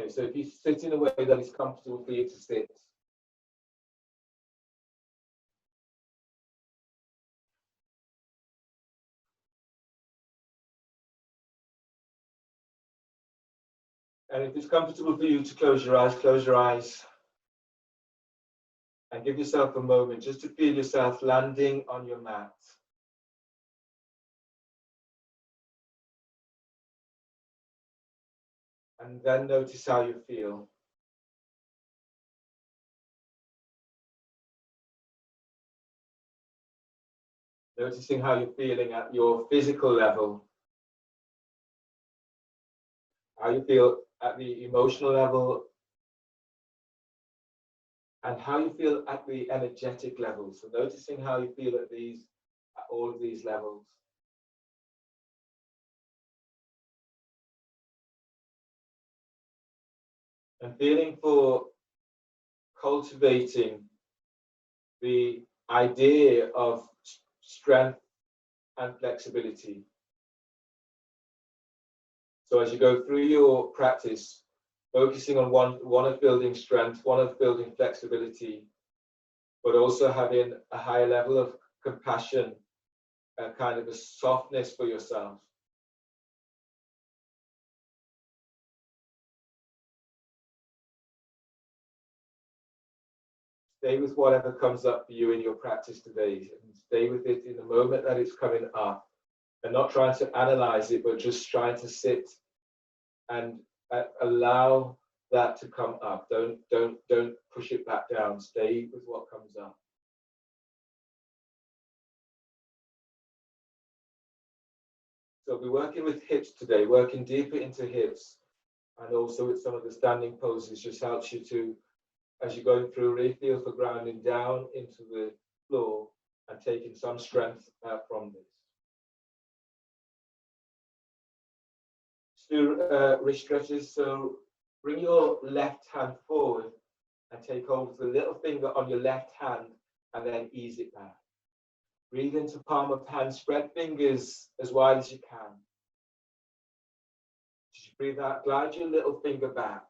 Okay, so if you sit in a way that is comfortable for you to sit. And if it's comfortable for you to close your eyes. And give yourself a moment just to feel yourself landing on your mat. And then notice how you feel. Noticing how you're feeling at your physical level. How you feel at the emotional level. And how you feel at the energetic level. So noticing how you feel at all of these levels. And feeling for cultivating the idea of strength and flexibility. So as you go through your practice, focusing on one of building strength, one of building flexibility, but also having a higher level of compassion and kind of a softness for yourself. Stay with whatever comes up for you in your practice today, and stay with it in the moment that it's coming up, and not trying to analyze it, but just trying to sit and allow that to come up. Don't push it back down. Stay with what comes up. So we're working with hips today, working deeper into hips, and also with some of the standing poses. Just helps you to, as you're going through, really feel for grounding down into the floor and taking some strength from this. Do wrist stretches. So bring your left hand forward and take hold of the little finger on your left hand and then ease it back. Breathe into palm of hand, spread fingers as wide as you can. As you breathe out, glide your little finger back.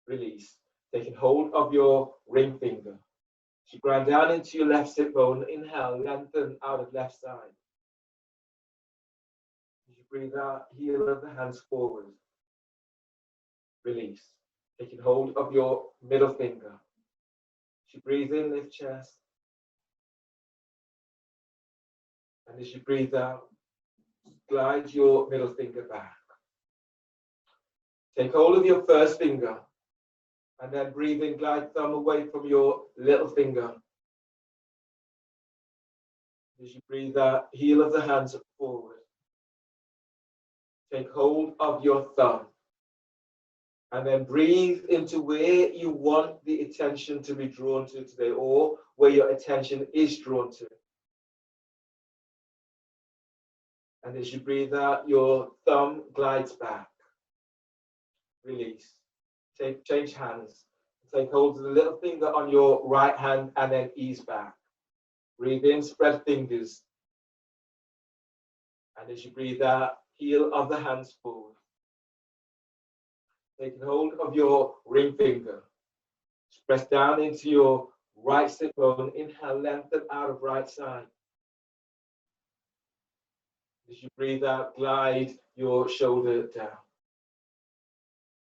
Release. Taking hold of your ring finger. As you grind down into your left sit bone, inhale, lengthen out of left side. As you breathe out, heel of the hands forward. Release. Taking hold of your middle finger. As you breathe in, lift chest. And as you breathe out, glide your middle finger back. Take hold of your first finger. And then breathe in, glide thumb away from your little finger. As you breathe out, heel of the hands forward. Take hold of your thumb. And then breathe into where you want the attention to be drawn to today, or where your attention is drawn to. And as you breathe out, your thumb glides back. Release. Change hands. Take hold of the little finger on your right hand and then ease back. Breathe in, spread fingers. And as you breathe out, heel of the hands forward. Taking hold of your ring finger. Press down into your right sit bone. Inhale, lengthen out of right side. As you breathe out, glide your shoulder down.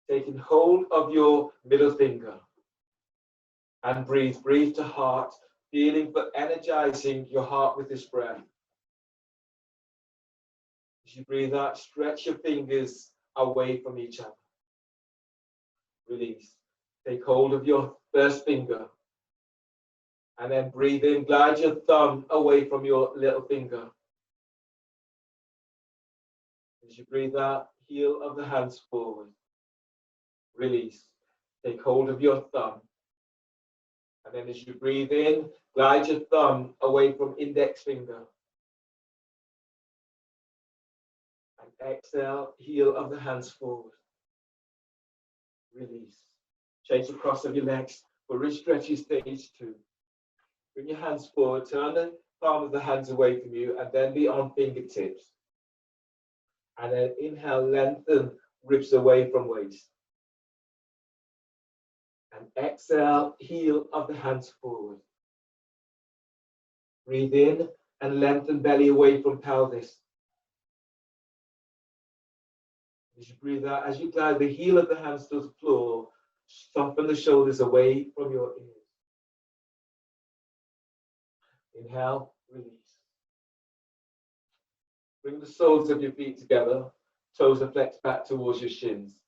Taking hold of your middle finger. And breathe. Breathe to heart. Feeling for energizing your heart with this breath. As you breathe out, stretch your fingers away from each other. Release. Take hold of your first finger. And then breathe in. Glide your thumb away from your little finger. As you breathe out, heel of the hands forward. Release. Take hold of your thumb. And then as you breathe in, glide your thumb away from index finger. And exhale, heel of the hands forward. Release. Change the cross of your legs for wrist stretches stage 2. Bring your hands forward, turn the palm of the hands away from you, and then be on fingertips. And then inhale, lengthen ribs away from waist. And exhale, heel of the hands forward. Breathe in and lengthen belly away from pelvis. As you breathe out, as you glide the heel of the hands to the floor, soften the shoulders away from your ears. Inhale, release. Bring the soles of your feet together, toes are flexed back towards your shins.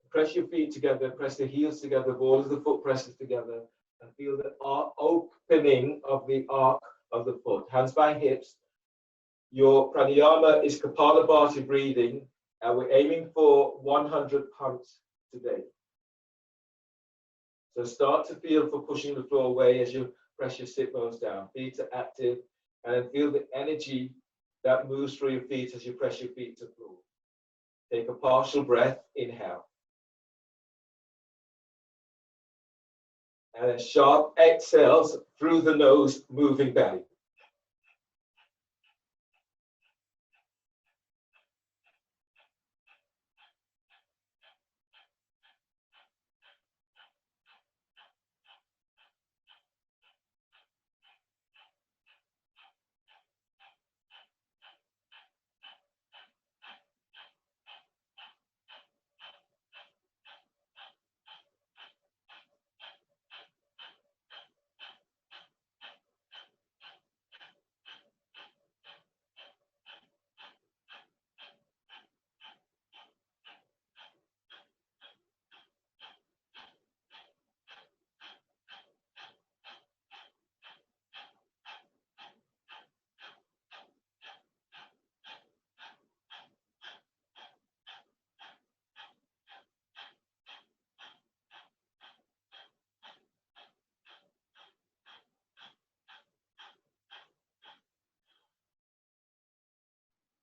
Press your feet together, press the heels together, balls of the foot presses together, and feel the opening of the arc of the foot. Hands by hips. Your pranayama is Kapalabhati breathing, and we're aiming for 100 pumps today. So start to feel for pushing the floor away as you press your sit bones down. Feet are active, and then feel the energy that moves through your feet as you press your feet to the floor. Take a partial breath, inhale. And then sharp exhales through the nose, moving belly.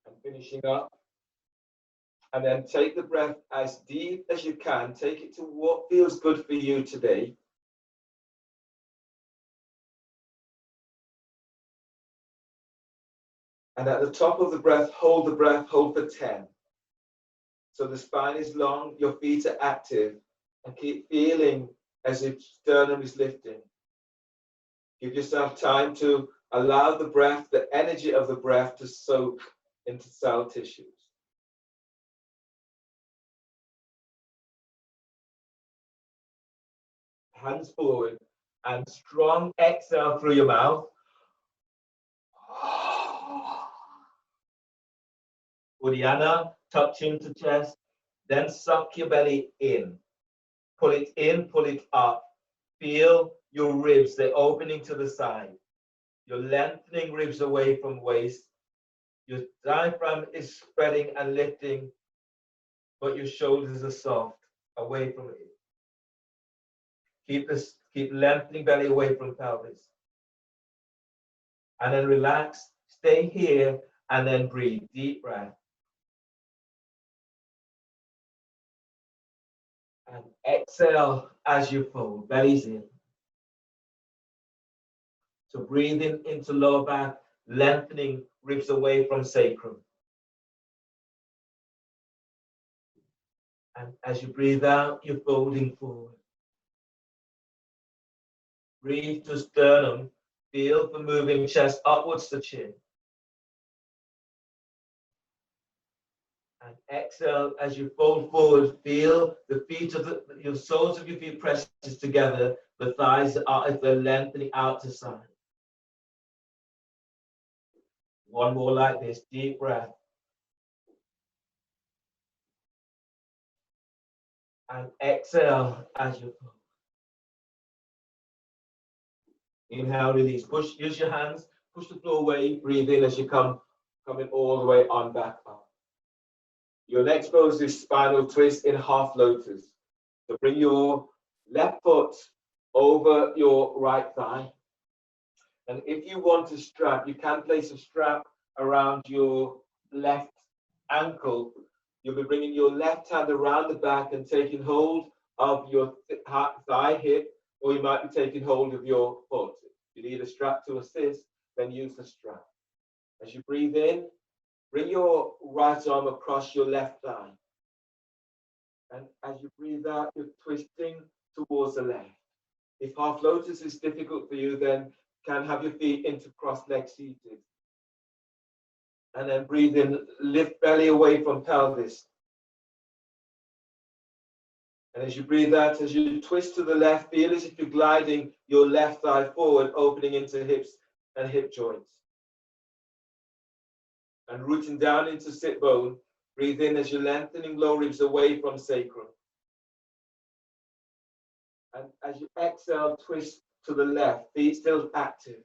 And finishing up. And then take the breath as deep as you can. Take it to what feels good for you today. And at the top of the breath, hold for 10. So the spine is long, your feet are active, and keep feeling as if sternum is lifting. Give yourself time to allow the breath, the energy of the breath to soak into cell tissues. Hands forward and strong exhale through your mouth. Uddiyana, tuck chin to chest, then suck your belly in. Pull it in, pull it up. Feel your ribs, they're opening to the side. You're lengthening ribs away from waist. Your diaphragm is spreading and lifting, but your shoulders are soft, away from it. Keep lengthening belly away from pelvis. And then relax, stay here, and then breathe, deep breath. And exhale as you fold, belly's in. So breathing into lower back, lengthening ribs away from sacrum. And as you breathe out, you're folding forward. Breathe to sternum, feel for moving chest upwards to chin. And exhale as you fold forward, feel the feet of your soles of your feet presses together, the thighs are if they're lengthening out to side. One more like this, deep breath. And exhale as you fold. Inhale, release. Push, use your hands, push the floor away, breathe in as you coming all the way on back up. Your next pose is spinal twist in half lotus. So bring your left foot over your right thigh. And if you want a strap, you can place a strap around your left ankle. You'll be bringing your left hand around the back and taking hold of your thigh hip, or you might be taking hold of your foot. If you need a strap to assist, then use the strap. As you breathe in, bring your right arm across your left thigh. And as you breathe out, you're twisting towards the left. If half lotus is difficult for you, then can have your feet into cross legs seated. And then breathe in, lift belly away from pelvis. And as you breathe out, as you twist to the left, feel as if you're gliding your left thigh forward, opening into hips and hip joints. And rooting down into sit bone, breathe in as you're lengthening low ribs away from sacrum. And as you exhale, twist to the left, feet still active.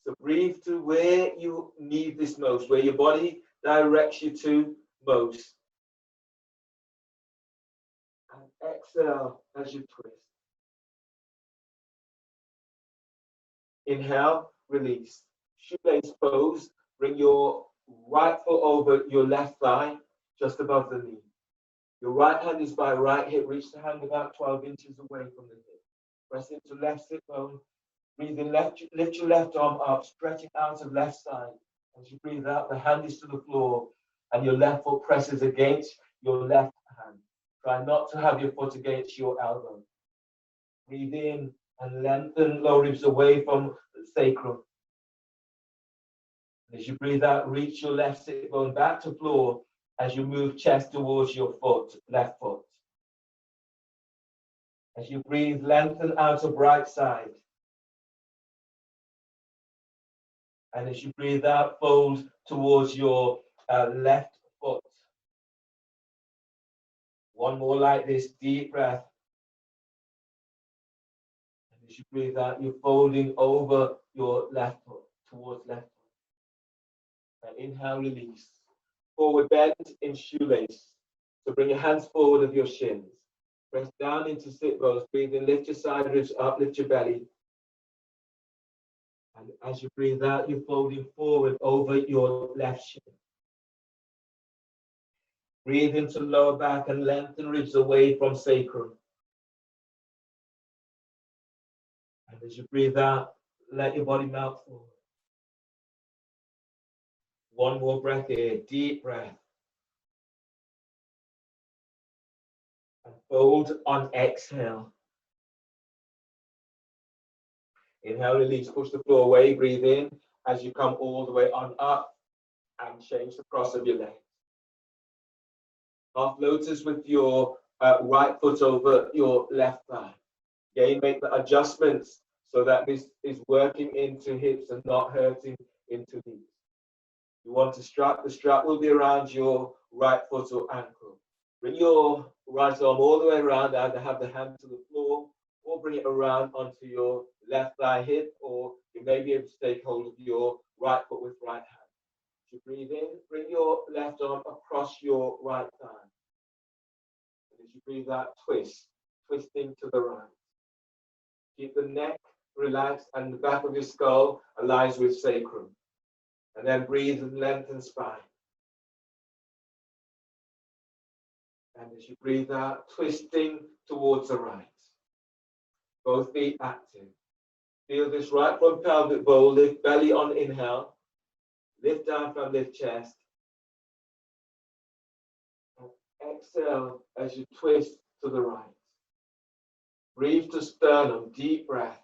So breathe to where you need this most, where your body directs you to most. And exhale as you twist. Inhale, release. Shoelace pose. Bring your right foot over your left thigh, just above the knee. Your right hand is by right hip. Reach the hand about 12 inches away from the hip. Press into left sit bone. Breathe in, lift your left arm up, stretching out of left side. As you breathe out, the hand is to the floor, and your left foot presses against your left hand. Try not to have your foot against your elbow. Breathe in and lengthen low ribs away from the sacrum. As you breathe out, reach your left sit bone back to floor as you move chest towards your foot, left foot. As you breathe, lengthen out of right side. And as you breathe out, fold towards your left foot. One more like this, deep breath. And as you breathe out, you're folding over your left foot, towards left foot. And inhale, release. Forward bend in shoelace. So bring your hands forward of your shins. Press down into sit bones. Breathe in, lift your side ribs up, lift your belly. And as you breathe out, you're folding forward over your left shin. Breathe into lower back and lengthen ribs away from sacrum. And as you breathe out, let your body melt forward. One more breath here, deep breath. And fold on exhale. Inhale, release, push the floor away, breathe in as you come all the way on up and change the cross of your legs. Half lotus with your right foot over your left thigh. Again, make the adjustments so that this is working into hips and not hurting into knees. You want to strap, the strap will be around your right foot or ankle. Bring your right arm all the way around, either have the hand to the floor or bring it around onto your left thigh hip, or you may be able to take hold of your right foot with right hand. As you breathe in, bring your left arm across your right thigh. And as you breathe out, twist, twisting to the right. Keep the neck relaxed and the back of your skull aligns with sacrum. And then breathe and lengthen spine. And as you breathe out, twisting towards the right. Both feet active. Feel this right front pelvic bowl, lift belly on inhale. Lift diaphragm, lift chest. And exhale as you twist to the right. Breathe to sternum, deep breath.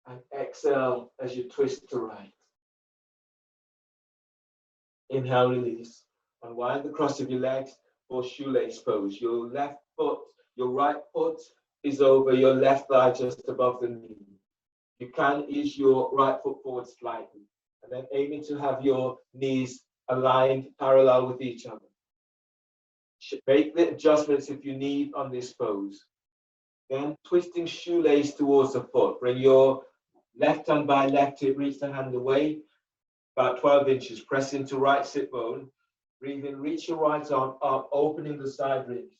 And exhale as you twist to right. Inhale, release. Unwind the cross of your legs for shoelace pose. Your left foot, your right foot is over your left thigh just above the knee. You can ease your right foot forward slightly, and then aiming to have your knees aligned parallel with each other. Make the adjustments if you need on this pose. Then twisting shoelace towards the foot. Bring your left hand by left hip, reach the hand away, about 12 inches. Press into right sit bone. Breathe in, reach your right arm up, opening the side ribs.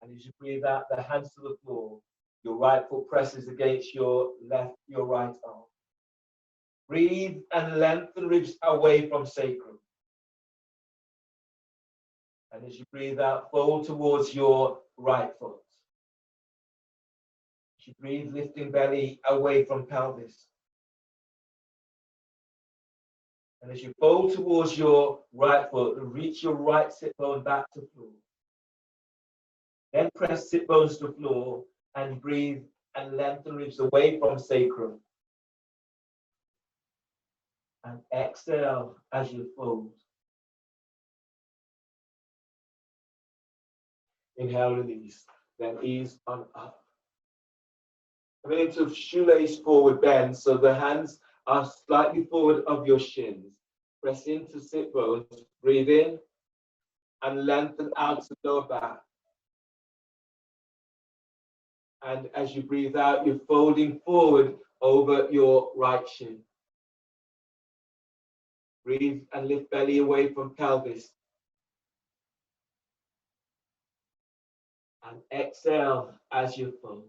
And as you breathe out, the hands to the floor. Your right foot presses against your right arm. Breathe and lengthen ribs away from sacrum. And as you breathe out, fold towards your right foot. As you breathe, lifting belly away from pelvis. And as you fold towards your right foot, reach your right sit bone back to floor. Then press sit bones to floor and breathe and lengthen ribs away from sacrum. And exhale as you fold. Inhale, release. Then ease on up. Coming into shoelace forward bend, so the hands are slightly forward of your shins. Press into sit bones. Breathe in and lengthen out to lower back. And as you breathe out, you're folding forward over your right shin. Breathe and lift belly away from pelvis. And exhale as you fold.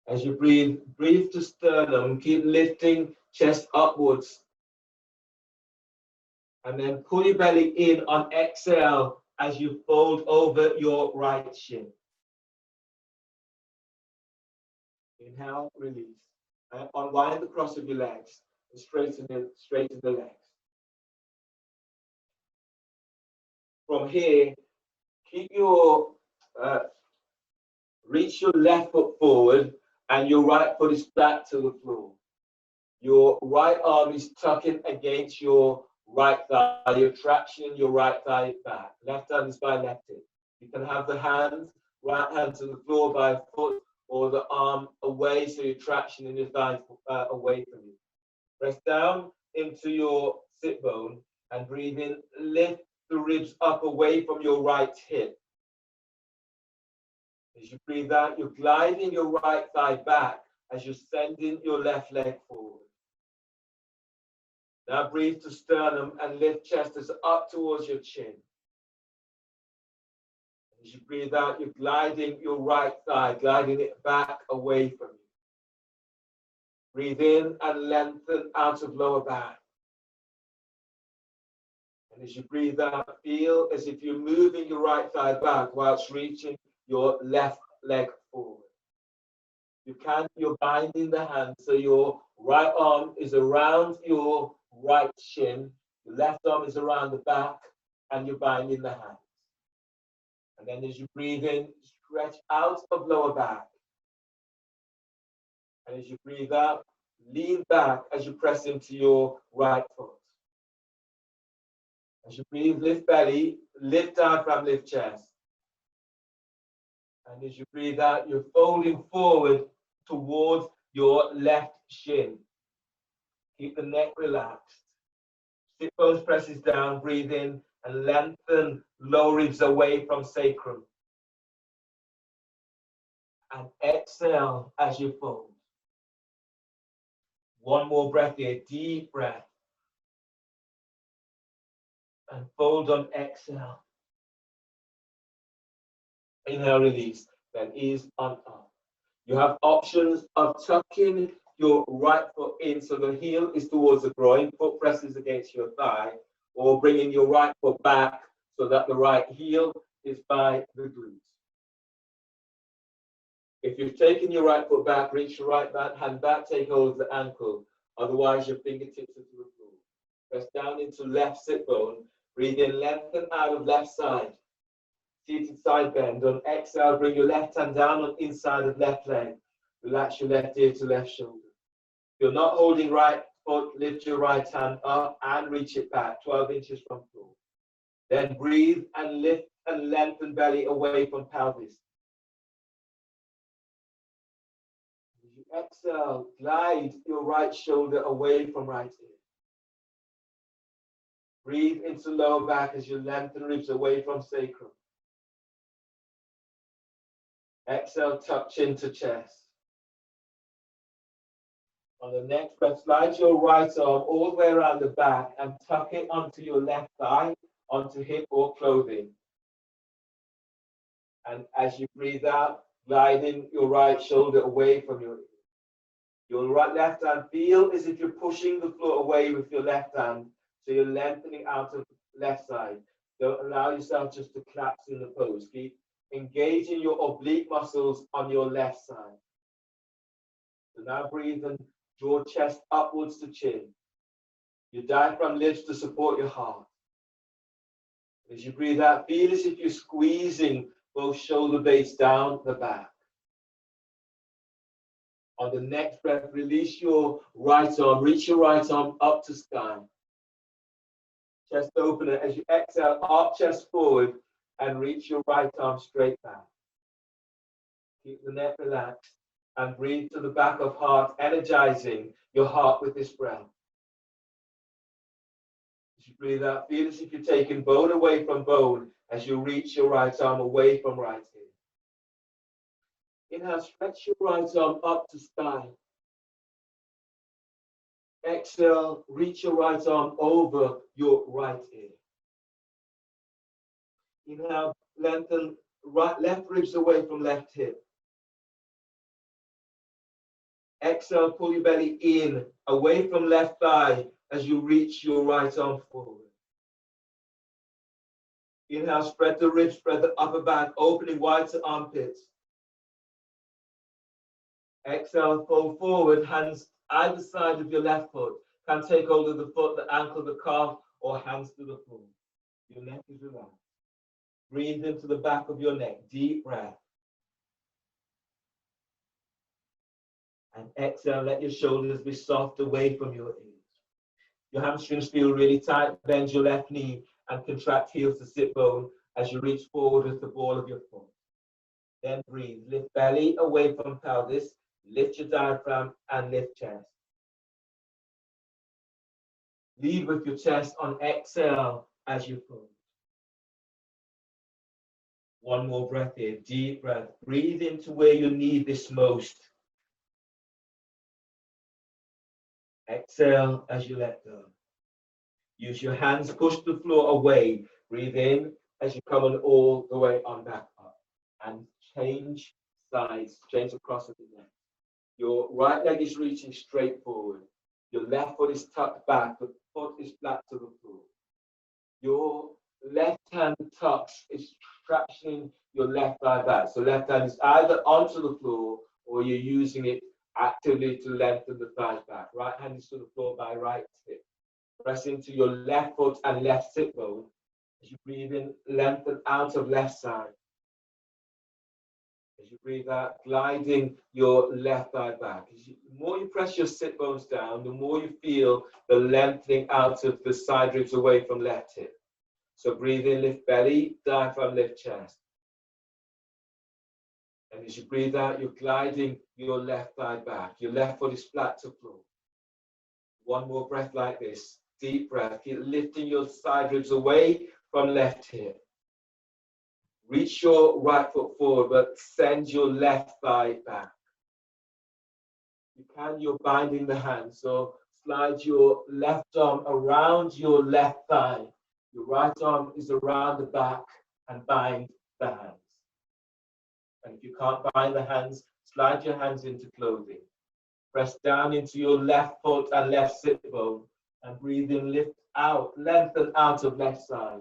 As you breathe, breathe to sternum. Keep lifting chest upwards. And then pull your belly in on exhale as you fold over your right shin. Inhale, release. And unwind the cross of your legs and straighten the legs. From here, keep your reach your left foot forward and your right foot is flat to the floor. Your right arm is tucking against your right thigh. You're tractioning your right thigh back. Left hand is by left hip. You can have the hands, right hand to the floor by a foot, or the arm away, so you're tractioning your thigh away from you. Press down into your sit bone and breathe in. Lift the ribs up away from your right hip. As you breathe out, you're gliding your right thigh back as you're sending your left leg forward. Now breathe to sternum and lift chest as up towards your chin. As you breathe out, you're gliding your right thigh, gliding it back away from you. Breathe in and lengthen out of lower back. And as you breathe out, feel as if you're moving your right thigh back whilst reaching your left leg forward. You're binding the hand, so your right arm is around your right shin, your left arm is around the back, and you're binding the hands. And then as you breathe in, stretch out of lower back. And as you breathe out, lean back as you press into your right foot. As you breathe, lift belly, lift diaphragm, lift chest. And as you breathe out, you're folding forward towards your left shin. Keep the neck relaxed. Sit bones presses down, breathe in and lengthen lower ribs away from sacrum. And exhale as you fold. One more breath here, deep breath. And fold on exhale. Inhale, release, then ease on up. You have options of tucking your right foot in so the heel is towards the groin, foot presses against your thigh, or bringing your right foot back so that the right heel is by the glutes. If you've taken your right foot back, reach your right hand back, take hold of the ankle. Otherwise, your fingertips are to the floor. Press down into left sit bone. Breathe in, lengthen out of left side. Seated side bend. On exhale, bring your left hand down on inside of left leg. Relax your left ear to left shoulder. If you're not holding right foot, lift your right hand up and reach it back, 12 inches from floor. Then breathe and lift and lengthen belly away from pelvis. As you exhale, glide your right shoulder away from right ear. Breathe into lower back as you lengthen ribs away from sacrum. Exhale, tuck chin to chest. On the next breath, slide your right arm all the way around the back and tuck it onto your left thigh, onto hip or clothing. And as you breathe out, gliding your right shoulder away from your ear. Your left hand, feel as if you're pushing the floor away with your left hand, so you're lengthening out of left side. Don't allow yourself just to collapse in the pose. Keep engaging your oblique muscles on your left side. So now breathe and draw chest upwards to chin. Your diaphragm lifts to support your heart. As you breathe out, feel as if you're squeezing both shoulder blades down the back. On the next breath, release your right arm, reach your right arm up to sky. Chest open, and as you exhale, arch chest forward and reach your right arm straight back. Keep the neck relaxed and breathe to the back of heart, energizing your heart with this breath. As you breathe out, feel as if you're taking bone away from bone as you reach your right arm away from right ear. Inhale, stretch your right arm up to sky. Exhale, reach your right arm over your right ear. Inhale, lengthen left ribs away from left hip. Exhale, pull your belly in, away from left thigh as you reach your right arm forward. Inhale, spread the ribs, spread the upper back, opening wide to armpits. Exhale, fold forward, hands either side of your left foot. Can take hold of the foot, the ankle, the calf, or hands to the floor. Your neck is relaxed. Breathe into the back of your neck, deep breath. And exhale, let your shoulders be soft away from your ears. Your hamstrings feel really tight. Bend your left knee and contract heels to sit bone as you reach forward with the ball of your foot. Then breathe. Lift belly away from pelvis. Lift your diaphragm and lift chest. Lead with your chest on exhale as you fold. One more breath here. Deep breath. Breathe into where you need this most. Exhale as you let go. Use your hands, push the floor away. Breathe in as you come on all the way on back up. And change sides, change across the neck. Your right leg is reaching straight forward. Your left foot is tucked back. The foot is flat to the floor. Your left hand tucks is tractioning your left thigh back. So left hand is either onto the floor or you're using it actively to lengthen the thighs back. Right hand is to the floor by right hip. Press into your left foot and left sit bone. As you breathe in, lengthen out of left side. As you breathe out, gliding your left thigh back. The more you press your sit bones down, the more you feel the lengthening out of the side ribs away from left hip. So breathe in, lift belly, diaphragm, lift chest. And as you breathe out, you're gliding your left thigh back. Your left foot is flat to floor. One more breath like this. Deep breath. Keep lifting your side ribs away from left hip. Reach your right foot forward, but send your left thigh back. You're binding the hands. So slide your left arm around your left thigh. Your right arm is around the back and bind the hands. And if you can't bind the hands, slide your hands into clothing. Press down into your left foot and left sit bone and breathe in, lift out, lengthen out of left side.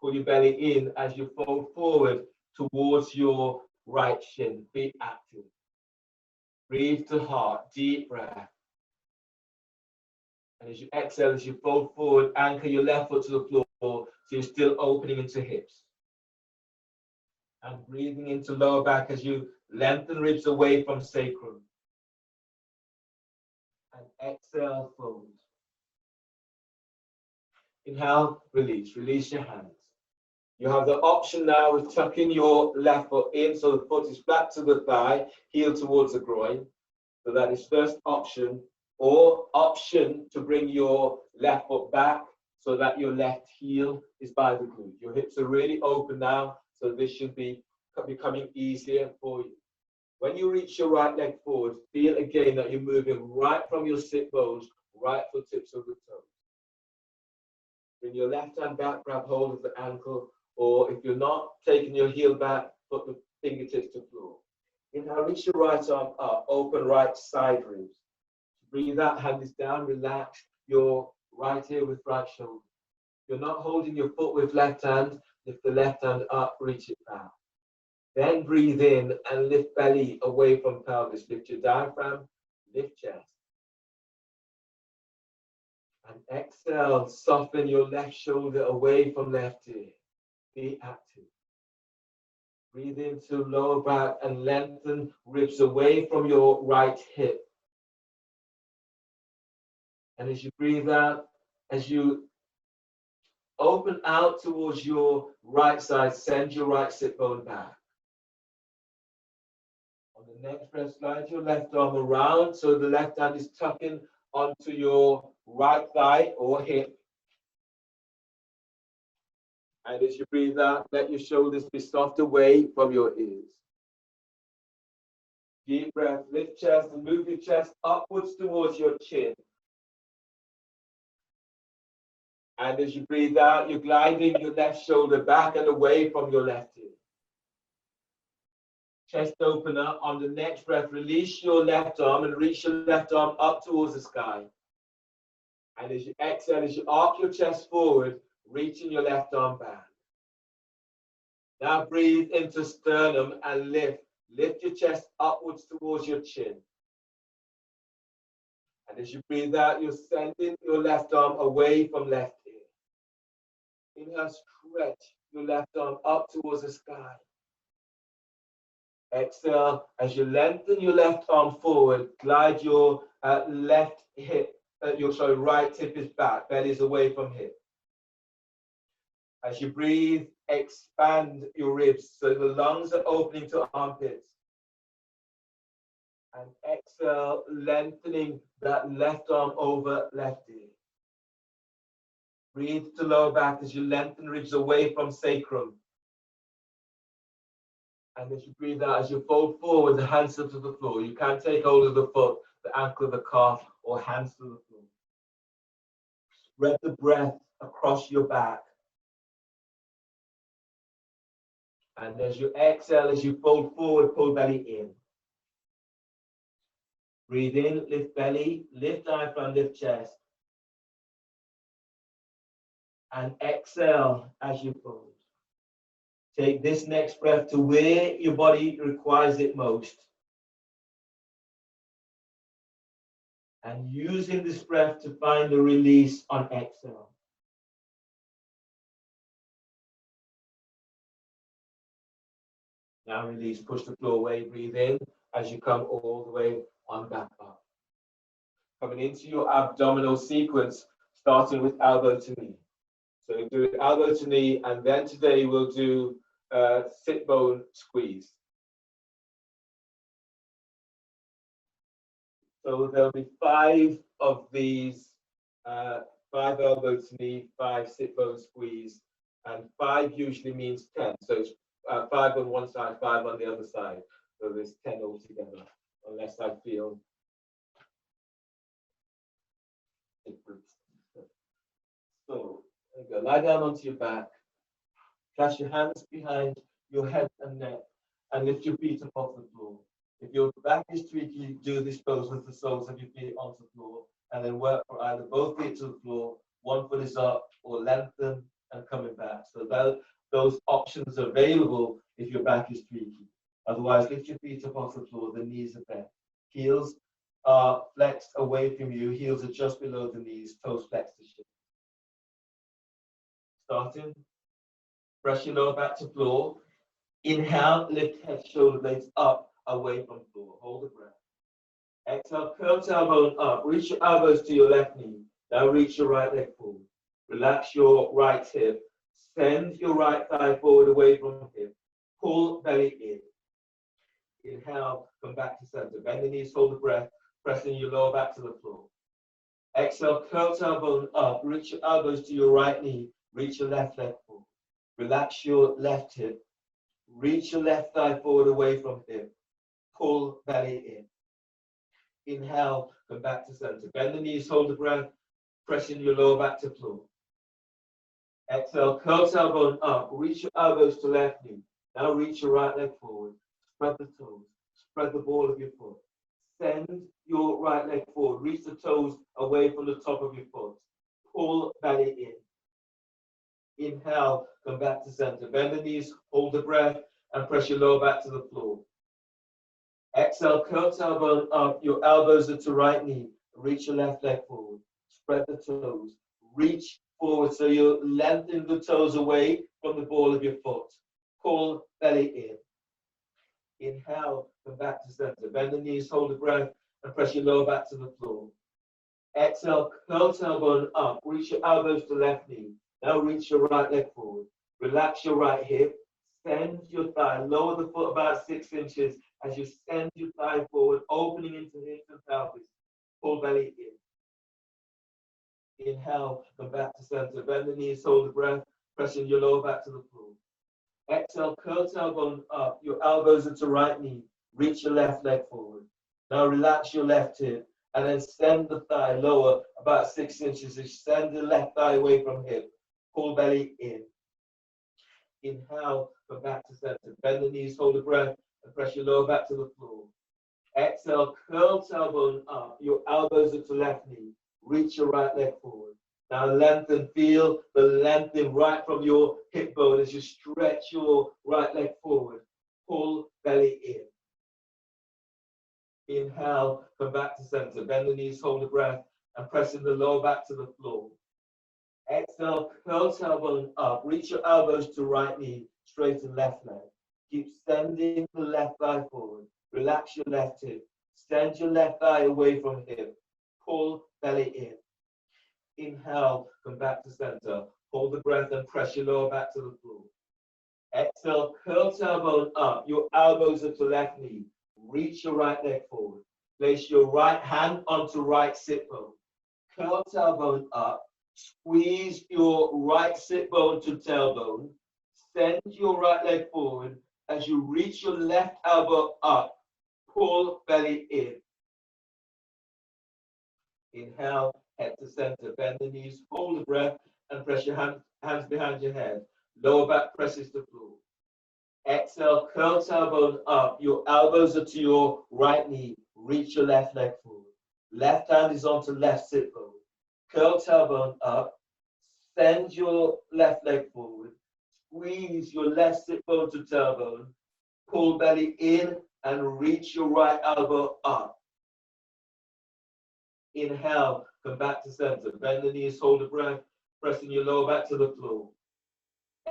Pull your belly in as you fold forward towards your right shin. Be active. Breathe to heart, deep breath. And as you exhale, as you fold forward, anchor your left foot to the floor so you're still opening into hips. And breathing into lower back as you lengthen ribs away from sacrum. And exhale, fold. Inhale, release. Release your hands. You have the option now of tucking your left foot in so the foot is flat to the thigh, heel towards the groin. So that is first option. Or option to bring your left foot back so that your left heel is by the glute. Your hips are really open now, so this should be becoming easier for you. When you reach your right leg forward, feel again that you're moving right from your sit bones, right foot tips of the toes. Bring your left hand back, grab hold of the ankle, or if you're not taking your heel back, put the fingertips to floor. Inhale, reach your right arm up, open right side ribs. Breathe out, hand is down, relax your right ear with right shoulder. You're not holding your foot with left hand, lift the left hand up, reach it back. Then breathe in and lift belly away from pelvis. Lift your diaphragm, lift chest. And exhale, soften your left shoulder away from left ear. Be active. Breathe into lower back and lengthen ribs away from your right hip. And as you breathe out, as you open out towards your right side, send your right sit bone back. On the next breath, slide your left arm around so the left hand is tucking onto your right thigh or hip. And as you breathe out, let your shoulders be soft away from your ears. Deep breath, lift chest and move your chest upwards towards your chin. And as you breathe out, you're gliding your left shoulder back and away from your left ear. Chest open up. On the next breath, release your left arm and reach your left arm up towards the sky. And as you exhale, as you arc your chest forward, reaching your left arm back. Now breathe into sternum and lift. Lift your chest upwards towards your chin. And as you breathe out, you're sending your left arm away from left ear. Inhale, stretch your left arm up towards the sky. Exhale, as you lengthen your left arm forward, glide your left hip, right hip is back, belly is away from hip. As you breathe, expand your ribs so the lungs are opening to armpits. And exhale, lengthening that left arm over left ear. Breathe to lower back as you lengthen ribs away from sacrum. And as you breathe out, as you fold forward, the hands to the floor. You can take hold of the foot, the ankle, the calf, or hands to the floor. Spread the breath across your back. And as you exhale, as you fold forward, pull belly in. Breathe in, lift belly, lift diaphragm, lift chest. And exhale as you fold. Take this next breath to where your body requires it most. And using this breath to find the release on exhale. Now release, push the floor away, breathe in as you come all the way on back up. Coming into your abdominal sequence, starting with elbow to knee. So we do elbow to knee, and then today we'll do sit bone squeeze. So there'll be 5 of these, 5 elbow to knee, 5 sit bone squeeze, and 5 usually means 10. So it's 5 on one side, 5 on the other side. So there's 10 altogether, unless I feel different. So there you go. Lie down onto your back. Clasp your hands behind your head and neck, and lift your feet up off the floor. If your back is tweaky, do this pose with the soles of your feet onto the floor, and then work for either both feet to the floor, one foot is up, or lengthen and coming back. So those options are available if your back is tweaky. Otherwise, lift your feet up off the floor, the knees are bent. Heels are flexed away from you, heels are just below the knees, toes flexed to shin. Starting, press your lower back to floor. Inhale, lift head, shoulder blades up, away from floor. Hold the breath. Exhale, curl tailbone up. Reach your elbows to your left knee. Now reach your right leg forward. Relax your right hip. Send your right thigh forward away from hip. Pull belly in. Inhale, come back to center. Bend the knees, hold the breath, pressing your lower back to the floor. Exhale, curl tailbone up. Reach your elbows to your right knee. Reach your left leg forward. Relax your left hip. Reach your left thigh forward away from hip. Pull belly in. Inhale, come back to center. Bend the knees, hold the breath, pressing your lower back to floor. Exhale, curl tailbone up. Reach your elbows to left knee. Now reach your right leg forward. Spread the toes. Spread the ball of your foot. Send your right leg forward. Reach the toes away from the top of your foot. Pull belly in. Inhale, come back to center. Bend the knees, hold the breath, and press your lower back to the floor. Exhale, curl tailbone up. Your elbows are to right knee. Reach your left leg forward. spread the toes. Reach forward so you're lengthening the toes away from the ball of your foot. Pull belly in. Inhale, come back to center. Bend the knees, hold the breath, and press your lower back to the floor. Exhale, curl tailbone up. Reach your elbows to left knee. Now reach your right leg forward. Relax your right hip. Send your thigh. Lower the foot about 6 inches as you send your thigh forward, opening into hips and pelvis. Pull belly in. Inhale, come back to center. Bend the knees, hold the breath, pressing your lower back to the floor. Exhale, curl tailbone up. Your elbows are to right knee. Reach your left leg forward. Now relax your left hip and then send the thigh lower about 6 inches. Send the left thigh away from hip. Pull belly in. Inhale, come back to center. Bend the knees, hold the breath, and press your lower back to the floor. Exhale, curl tailbone up. Your elbows are to left knee. Reach your right leg forward. Now lengthen, feel the lengthening right from your hip bone as you stretch your right leg forward. Pull belly in. Inhale, come back to center. Bend the knees, hold the breath, and pressing the lower back to the floor. Exhale, curl tailbone up. Reach your elbows to right knee, straighten left leg. Keep sending the left thigh forward. Relax your left hip. Send your left thigh away from hip. Pull belly in. Inhale, come back to center. Hold the breath and press your lower back to the floor. Exhale, curl tailbone up. Your elbows are to left knee. Reach your right leg forward. Place your right hand onto right sit bone. Curl tailbone up. Squeeze your right sit bone to tailbone. Send your right leg forward as you reach your left elbow up. Pull belly in. Inhale, head to center. Bend the knees, hold the breath, and press your hands behind your head. Lower back presses the floor. Exhale, curl tailbone up. Your elbows are to your right knee. Reach your left leg forward. Left hand is onto left sit bone. Curl tailbone up. Send your left leg forward. Squeeze your left sit bone to tailbone. Pull belly in and reach your right elbow up. Inhale, come back to center. Bend the knees, hold the breath, pressing your lower back to the floor.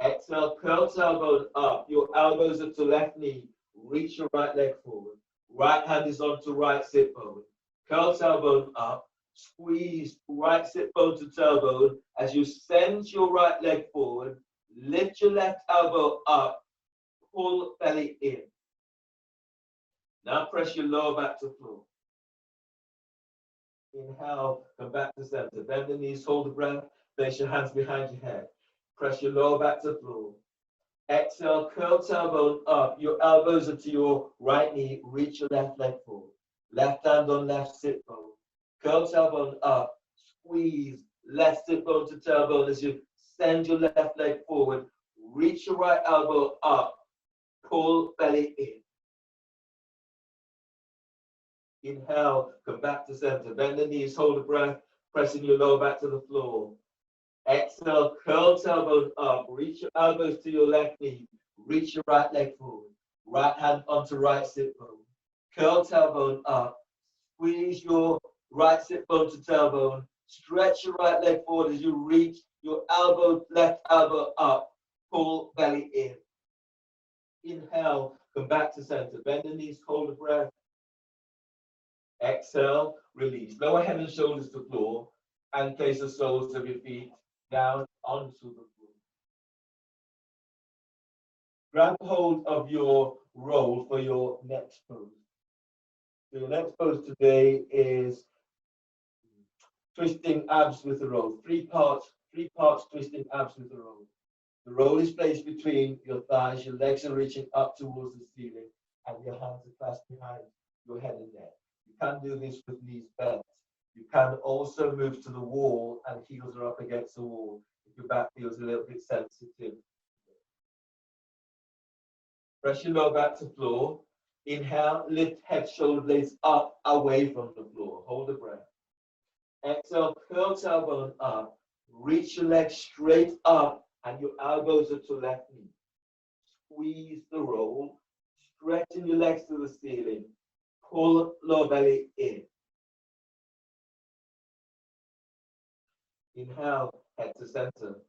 Exhale, curl tailbone up. Your elbows are to left knee. Reach your right leg forward. Right hand is onto right sit bone. Curl tailbone up. Squeeze right sit bone to tailbone as you send your right leg forward. Lift your left elbow up. Pull belly in. Now press your lower back to floor. Inhale, come back to center. Bend the knees, hold the breath. Place your hands behind your head. Press your lower back to floor. Exhale, curl tailbone up. Your elbows are to your right knee. Reach your left leg forward. Left hand on left sit bone. Curl tailbone up. Squeeze left sit bone to tailbone as you send your left leg forward. Reach your right elbow up. Pull belly in. Inhale, come back to center. Bend the knees, hold the breath, pressing your lower back to the floor. Exhale, curl tailbone up. Reach your elbows to your left knee. Reach your right leg forward. Right hand onto right sit bone. Curl tailbone up. Squeeze your right sit bone to tailbone. Stretch your right leg forward as you reach your left elbow up. Pull belly in. Inhale, come back to center. Bend the knees, hold the breath. Exhale, release. Lower head and shoulders to floor and place the soles of your feet down onto the floor. Grab hold of your roll for your next pose. So your next pose today is twisting abs with the roll. Three parts twisting abs with the roll. The roll is placed between your thighs, your legs are reaching up towards the ceiling, and your hands are clasped behind your head and neck. You can do this with knees bent. You can also move to the wall and heels are up against the wall if your back feels a little bit sensitive. Press your lower back to floor. Inhale, lift head, shoulder blades up, away from the floor. Hold the breath. Exhale, curl tailbone up. Reach your legs straight up and your elbows are to left knee. Squeeze the roll, stretching your legs to the ceiling. Pull lower belly in. Inhale, head to center.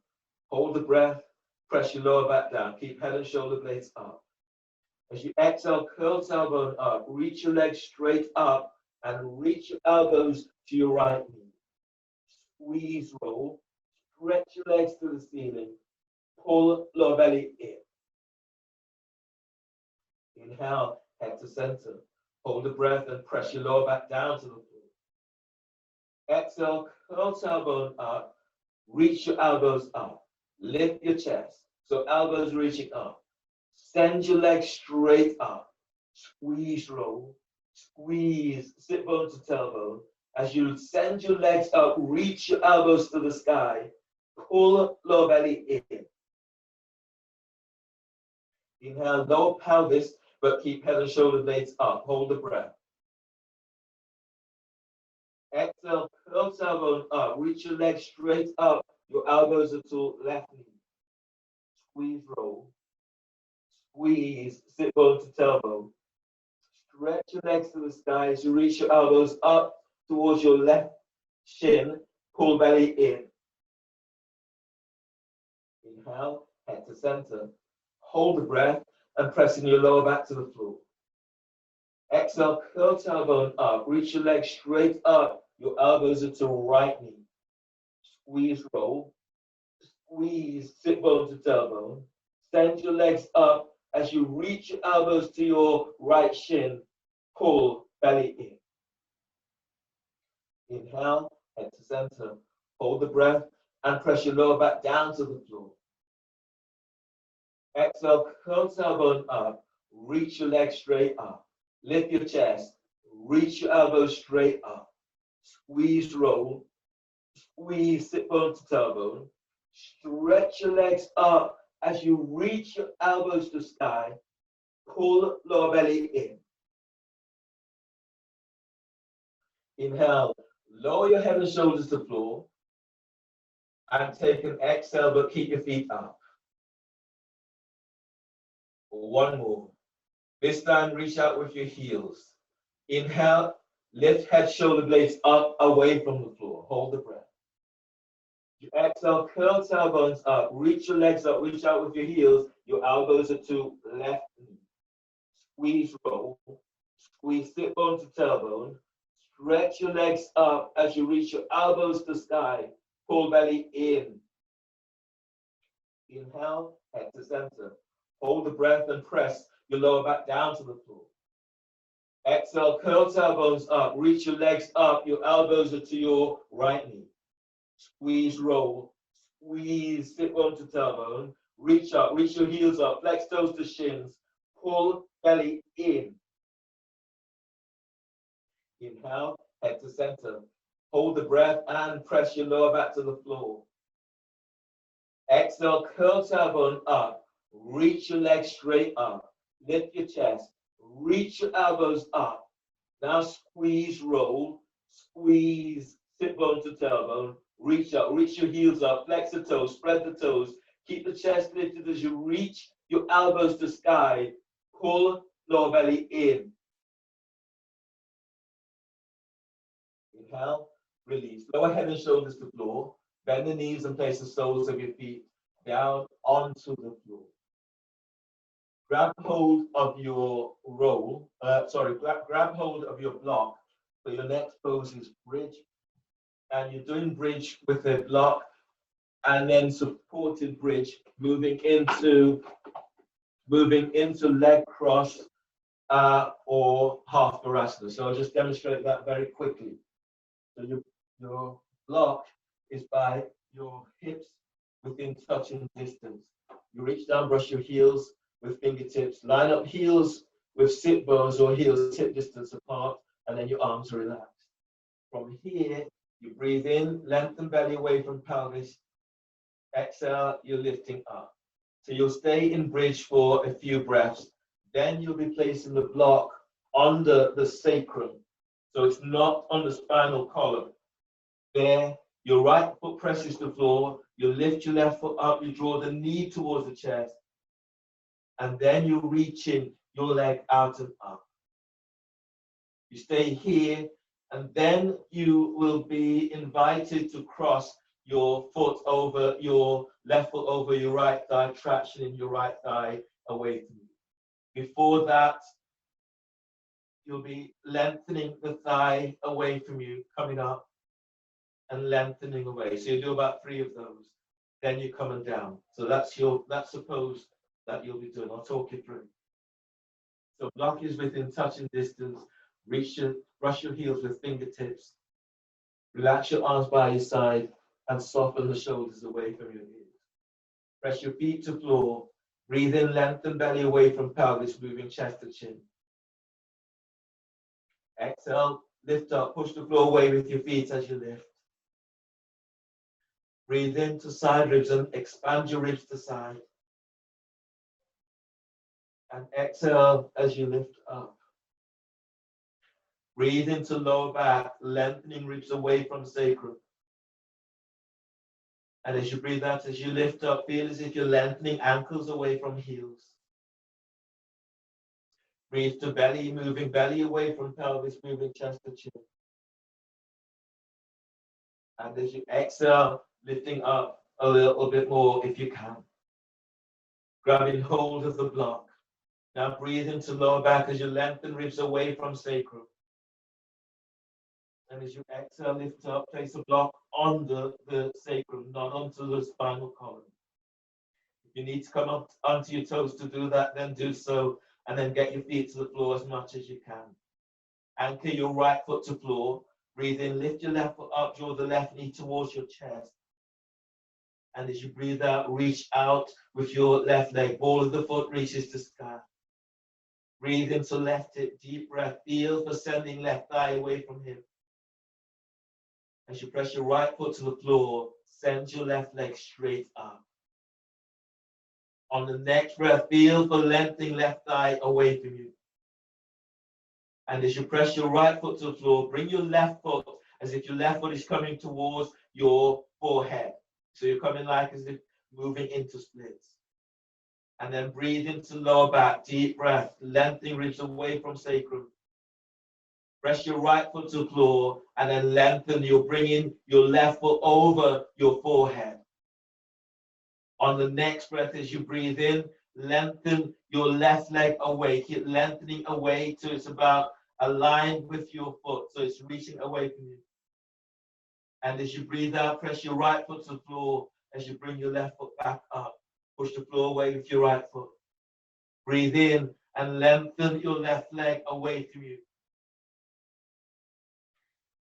Hold the breath, press your lower back down. Keep head and shoulder blades up. As you exhale, curl tailbone up. Reach your legs straight up and reach your elbows to your right knee. Squeeze, roll. Stretch your legs to the ceiling. Pull lower belly in. Inhale, head to center. Hold the breath and press your lower back down to the floor. Exhale, curl tailbone up. Reach your elbows up. Lift your chest. So elbows reaching up. Send your legs straight up. Squeeze, roll. Squeeze, sit bone to tailbone. As you send your legs up, reach your elbows to the sky. Pull lower belly in. Inhale, lower pelvis, but keep head and shoulder blades up. Hold the breath. Exhale, curl tailbone up. Reach your legs straight up. Your elbows are to left knee. Squeeze, roll. Squeeze, sit bone to tailbone. Stretch your legs to the sky as you reach your elbows up towards your left shin. Pull belly in. Inhale, head to center. Hold the breath and pressing your lower back to the floor. Exhale, curl tailbone up. Reach your legs straight up. Your elbows are to right knee. Squeeze, roll. Squeeze, sit bone to tailbone. Send your legs up as you reach your elbows to your right shin. Pull belly in. Inhale, head to center. Hold the breath and press your lower back down to the floor. Exhale, curl tailbone up. Reach your legs straight up. Lift your chest. Reach your elbows straight up. Squeeze, roll. Squeeze, sit bone to tailbone. Stretch your legs up as you reach your elbows to sky. Pull lower belly in. Inhale, lower your head and shoulders to the floor. And take an exhale, but keep your feet up. One more. This time, reach out with your heels. Inhale, lift head, shoulder blades up, away from the floor. Hold the breath. You exhale, curl tailbones up. Reach your legs up, reach out with your heels. Your elbows are to left knee. Squeeze, roll. Squeeze, sit bone to tailbone. Stretch your legs up as you reach your elbows to sky. Pull belly in. Inhale, head to center. Hold the breath and press your lower back down to the floor. Exhale, curl tailbones up. Reach your legs up. Your elbows are to your right knee. Squeeze, roll. Squeeze, sit bone to tailbone. Reach up, reach your heels up. Flex toes to shins. Pull belly in. Inhale, head to center. Hold the breath and press your lower back to the floor. Exhale, curl tailbone up. Reach your legs straight up. Lift your chest. Reach your elbows up. Now squeeze, roll. Squeeze, sit bone to tailbone. Reach up, reach your heels up. Flex the toes, spread the toes. Keep the chest lifted as you reach your elbows to sky. Pull lower belly in. Inhale, release. Lower head and shoulders to the floor. Bend the knees and place the soles of your feet down onto the floor. Grab hold of your roll, grab hold of your block. So your next pose is bridge. And you're doing bridge with a block and then supported bridge, moving into leg cross or half Virasana. So I'll just demonstrate that very quickly. So your block is by your hips within touching distance. You reach down, brush your heels with fingertips, line up heels with sit bones or heels hip distance apart, and then your arms are relaxed. From here, you breathe in, lengthen belly away from pelvis. Exhale, you're lifting up. So you'll stay in bridge for a few breaths. Then you'll be placing the block under the sacrum. So it's not on the spinal column. There, your right foot presses the floor. You lift your left foot up. You draw the knee towards the chest. And then you reach in your leg out and up. You stay here. And then you will be invited to cross your foot over your left foot over your right thigh, traction in your right thigh away from you. Before that, you'll be lengthening the thigh away from you, coming up and lengthening away. So you do about 3 of those. Then you're coming down. So that's the pose that you'll be doing. I'll talk you through. So block is within touching distance. Brush your heels with fingertips. Relax your arms by your side and soften the shoulders away from your ears. Press your feet to floor. Breathe in, lengthen belly away from pelvis, moving chest to chin. Exhale, lift up, push the floor away with your feet as you lift. Breathe into side ribs and expand your ribs to side. And exhale as you lift up. Breathe into lower back, lengthening ribs away from sacrum. And as you breathe out, as you lift up, feel as if you're lengthening ankles away from heels. Breathe to belly, moving belly away from pelvis, moving chest to chin. And as you exhale, lifting up a little bit more if you can. Grabbing hold of the block. Now breathe into lower back as you lengthen ribs away from sacrum. And as you exhale, lift up, place a block on the sacrum, not onto the spinal column. If you need to come up onto your toes to do that, then do so. And then get your feet to the floor as much as you can. Anchor your right foot to floor. Breathe in, lift your left foot up, draw the left knee towards your chest. And as you breathe out, reach out with your left leg. Ball of the foot reaches to sky. Breathe into left hip, deep breath. Feel the sending left thigh away from hip. As you press your right foot to the floor, send your left leg straight up. On the next breath, feel the lengthening left thigh away from you. And as you press your right foot to the floor, bring your left foot as if your left foot is coming towards your forehead. So you're coming like as if moving into splits. And then breathe into lower back, deep breath, lengthening ribs away from sacrum. Press your right foot to the floor and then lengthen. You're bringing your left foot over your forehead. On the next breath, as you breathe in, lengthen your left leg away. Keep lengthening away till it's about aligned with your foot. So it's reaching away from you. And as you breathe out, press your right foot to the floor as you bring your left foot back up. Push the floor away with your right foot. Breathe in and lengthen your left leg away from you.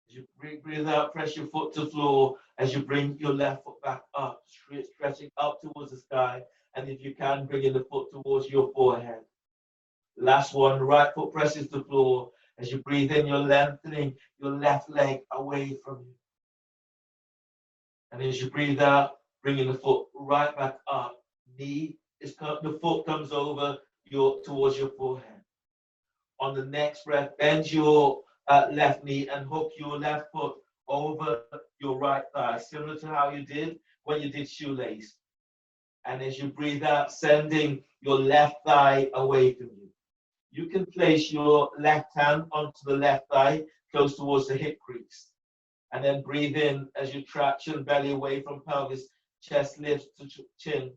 As you breathe out, press your foot to the floor as you bring your left foot back up, stretching up towards the sky. And if you can, bringing the foot towards your forehead. Last one, right foot presses the floor. As you breathe in, you're lengthening your left leg away from you. And as you breathe out, bringing the foot right back up. The foot comes over towards your forehead. On the next breath, bend your left knee and hook your left foot over your right thigh, similar to how you did when you did shoelace. And as you breathe out, sending your left thigh away from you. You can place your left hand onto the left thigh, close towards the hip crease. And then breathe in as you traction belly away from pelvis, chest lifts to chin.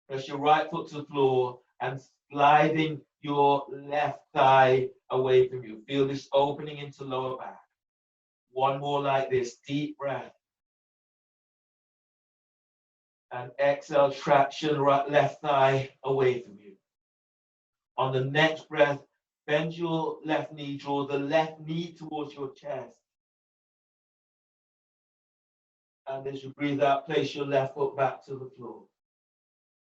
Press your right foot to the floor and sliding your left thigh away from you. Feel this opening into lower back. One more like this, deep breath. And exhale, traction left thigh away from you. On the next breath, bend your left knee, draw the left knee towards your chest. And as you breathe out, place your left foot back to the floor.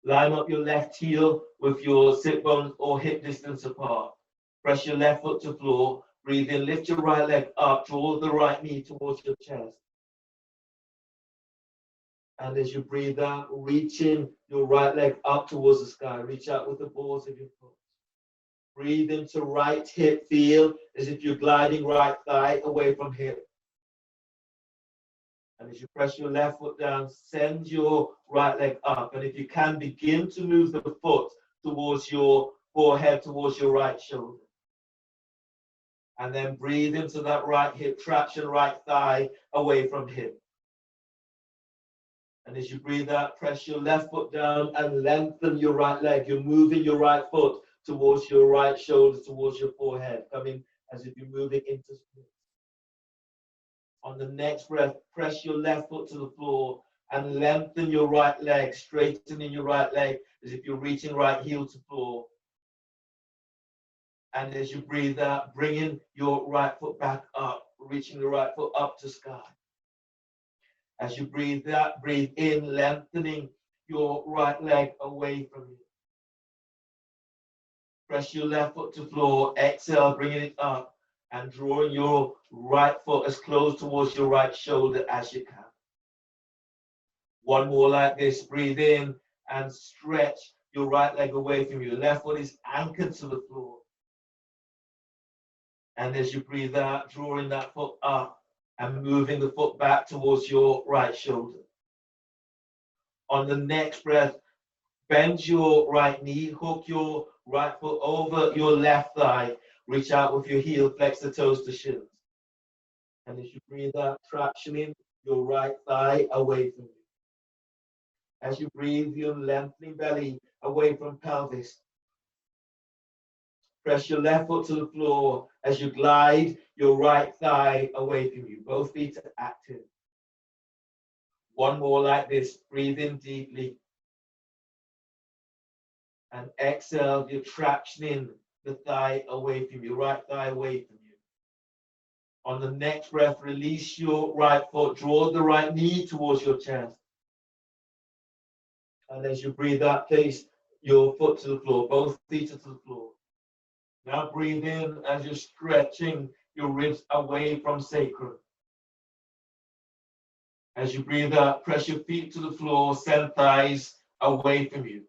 Line up your left heel with your sit bones or hip distance apart. Press your left foot to the floor. Breathe in, lift your right leg up, draw the right knee towards your chest. And as you breathe out, reaching your right leg up towards the sky. Reach out with the balls of your foot. Breathe into right hip, feel as if you're gliding right thigh away from hip. And as you press your left foot down, send your right leg up. And if you can, begin to move the foot towards your forehead, towards your right shoulder. And then breathe into that right hip, traction right thigh away from hip. And as you breathe out, press your left foot down and lengthen your right leg. You're moving your right foot towards your right shoulder, towards your forehead, coming as if you're moving into split. On the next breath, press your left foot to the floor and lengthen your right leg, straightening your right leg as if you're reaching right heel to floor. And as you breathe out, bringing your right foot back up, reaching the right foot up to sky. As you breathe out, breathe in, lengthening your right leg away from you. Press your left foot to floor, exhale, bringing it up and drawing your right foot as close towards your right shoulder as you can. One more like this, breathe in and stretch your right leg away from you. Left foot is anchored to the floor. And as you breathe out, drawing that foot up and moving the foot back towards your right shoulder. On the next breath, bend your right knee, hook your right foot over your left thigh, reach out with your heel, flex the toes to shins. And as you breathe out, tractioning your right thigh away from you. As you breathe, you're lengthening belly away from pelvis. Press your left foot to the floor as you glide your right thigh away from you. Both feet are active. One more like this. Breathe in deeply. And exhale, you're tractioning the thigh away from you, right thigh away from you. On the next breath, release your right foot. Draw the right knee towards your chest. And as you breathe out, place your foot to the floor. Both feet are to the floor. Now breathe in as you're stretching your ribs away from sacrum. As you breathe out, press your feet to the floor, send thighs away from you.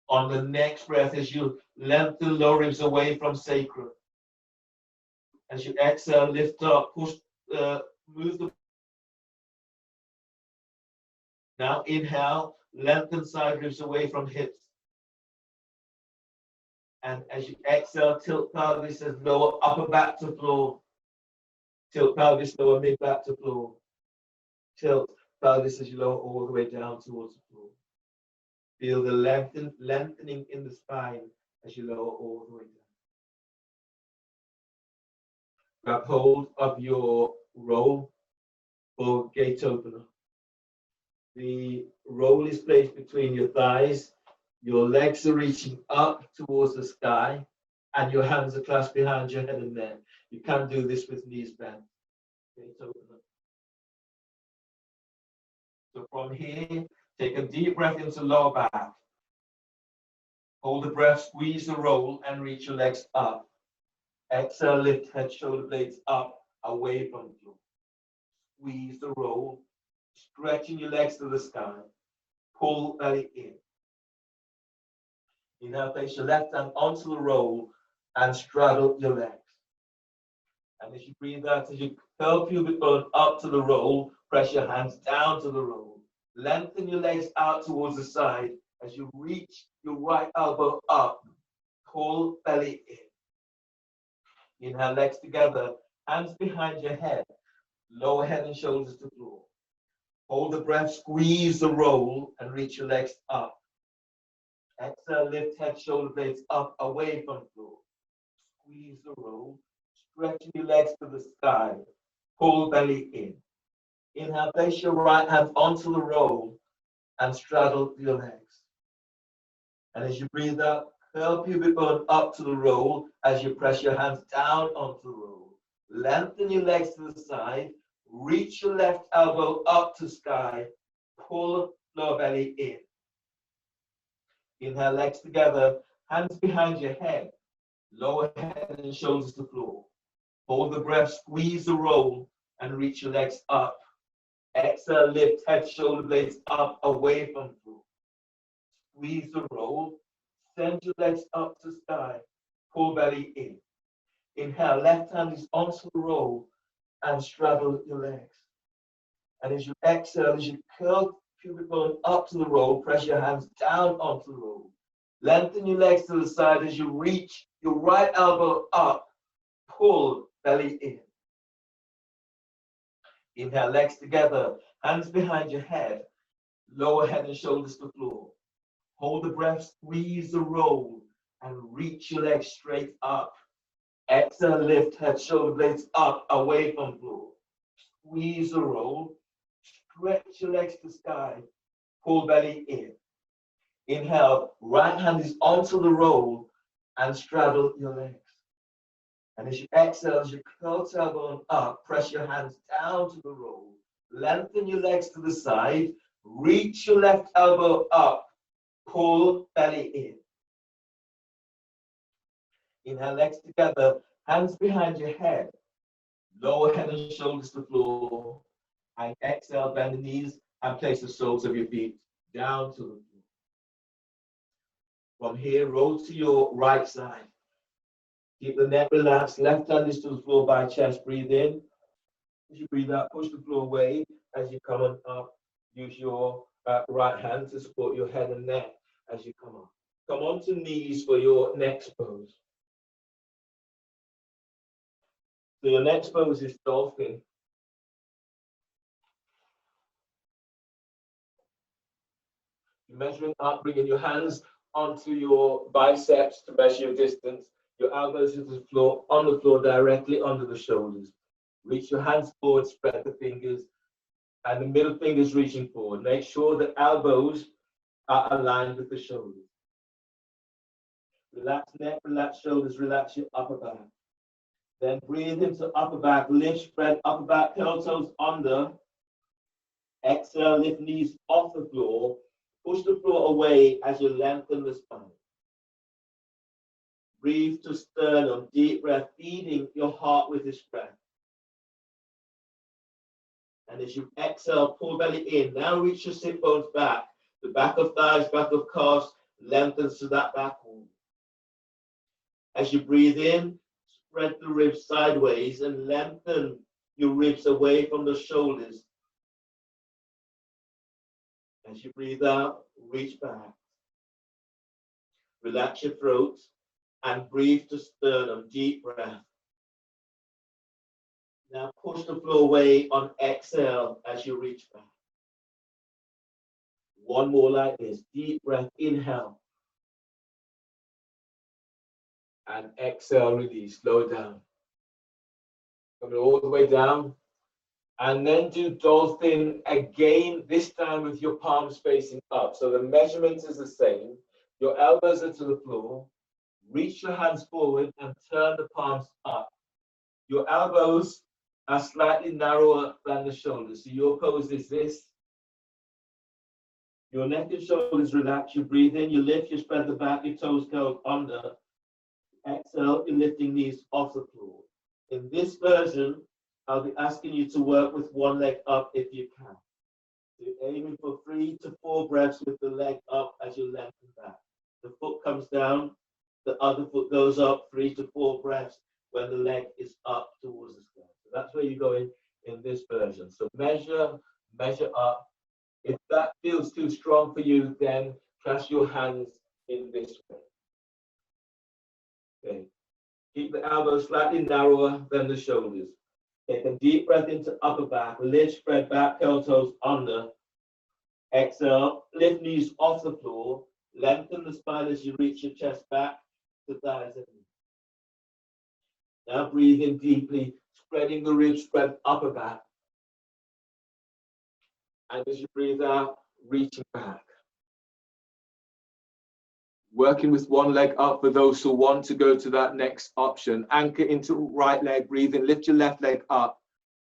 On the next breath, as you lengthen lower ribs away from sacrum. As you exhale, lift up, push, move the. Now inhale, lengthen side ribs away from hips. And as you exhale, tilt pelvis as lower upper back to floor. Tilt pelvis, lower mid back to floor. Tilt pelvis as you lower all the way down towards the floor. Feel the lengthening in the spine as you lower all the way down. Grab hold of your roll or gate opener. The roll is placed between your thighs. Your legs are reaching up towards the sky, and your hands are clasped behind your head and neck. You can't do this with knees bent. Gate opener. So from here, take a deep breath into lower back. Hold the breath, squeeze the roll, and reach your legs up. Exhale, lift head, shoulder blades up, away from the floor. Squeeze the roll, stretching your legs to the sky. Pull belly in. Inhale, place your left hand onto the roll and straddle your legs. And as you breathe out, as you curl pubic bone up to the roll, press your hands down to the roll. Lengthen your legs out towards the side. As you reach your right elbow up, pull belly in. Inhale, legs together, hands behind your head, lower head and shoulders to floor. Hold the breath, squeeze the roll, and reach your legs up. Exhale, lift head, shoulder blades up, away from the floor. Squeeze the roll, stretching your legs to the sky. Pull belly in. Inhale, place your right hand onto the roll and straddle your legs. And as you breathe out, curl pubic bone up to the roll as you press your hands down onto the roll. Lengthen your legs to the side. Reach your left elbow up to sky. Pull lower belly in. Inhale, legs together, hands behind your head, lower head and shoulders to floor. Hold the breath, squeeze the roll, and reach your legs up. Exhale, lift head, shoulder blades up, away from the floor. Squeeze the roll, send your legs up to sky, pull belly in. Inhale, left hand is onto the roll and straddle your legs. And as you exhale, as you curl pubic bone up to the roll, press your hands down onto the roll. Lengthen your legs to the side as you reach your right elbow up, pull belly in. Inhale, legs together, hands behind your head, lower head and shoulders to floor. Hold the breath, squeeze the roll, and reach your legs straight up. Exhale, lift head, shoulder blades up, away from floor. Squeeze the roll, stretch your legs to sky, pull belly in. Inhale, right hand is onto the roll and straddle your legs. And as you exhale, as you curl tailbone up, press your hands down to the roll. Lengthen your legs to the side, reach your left elbow up, pull belly in. Inhale, legs together, hands behind your head, lower head and shoulders to floor. And exhale, bend the knees and place the soles of your feet down to the floor. From here, roll to your right side. Keep the neck relaxed. Left hand is to the floor by chest. Breathe in. As you breathe out, push the floor away. As you come on up, use your right hand to support your head and neck as you come up. Come onto knees for your next pose. So your next pose is dolphin. You're measuring up, bringing your hands onto your biceps to measure your distance. Your elbows to the floor, on the floor directly under the shoulders. Reach your hands forward, spread the fingers, and the middle fingers reaching forward. Make sure the elbows are aligned with the shoulders. Relax neck, relax shoulders, relax your upper back. Then breathe into upper back, lift, spread upper back, curl toes under. Exhale, lift knees off the floor. Push the floor away as you lengthen the spine. Breathe to sternum, deep breath, feeding your heart with this breath. And as you exhale, pull belly in. Now reach your sit bones back. The back of thighs, back of calves, lengthens to that back wall. As you breathe in, spread the ribs sideways and lengthen your ribs away from the shoulders. As you breathe out, reach back. Relax your throat and breathe to sternum, deep breath. Now push the floor away on exhale as you reach back. One more like this, deep breath, inhale. And exhale, release, slow down. Coming all the way down. And then do dolphin again, this time with your palms facing up. So the measurement is the same. Your elbows are to the floor. Reach your hands forward and turn the palms up. Your elbows are slightly narrower than the shoulders. So your pose is this. Your neck and shoulders relax. You breathe in, you lift, you spread the back, your toes curl under. Exhale, you're lifting knees off the floor. In this version, I'll be asking you to work with one leg up if you can. You're aiming for 3 to 4 breaths with the leg up as you lengthen back. The foot comes down, the other foot goes up, 3 to 4 breaths when the leg is up towards the sky. So that's where you're going in this version. So measure up. If that feels too strong for you, then clasp your hands in this way. Okay. Keep the elbows slightly narrower than the shoulders. Take a deep breath into upper back, lift, spread back, curl toes under. Exhale, lift knees off the floor, lengthen the spine as you reach your chest back to thighs and knees. Now breathe in deeply, spreading the ribs, spread upper back. And as you breathe out, reaching back. Working with one leg up for those who want to go to that next option. Anchor into right leg, breathe in, lift your left leg up.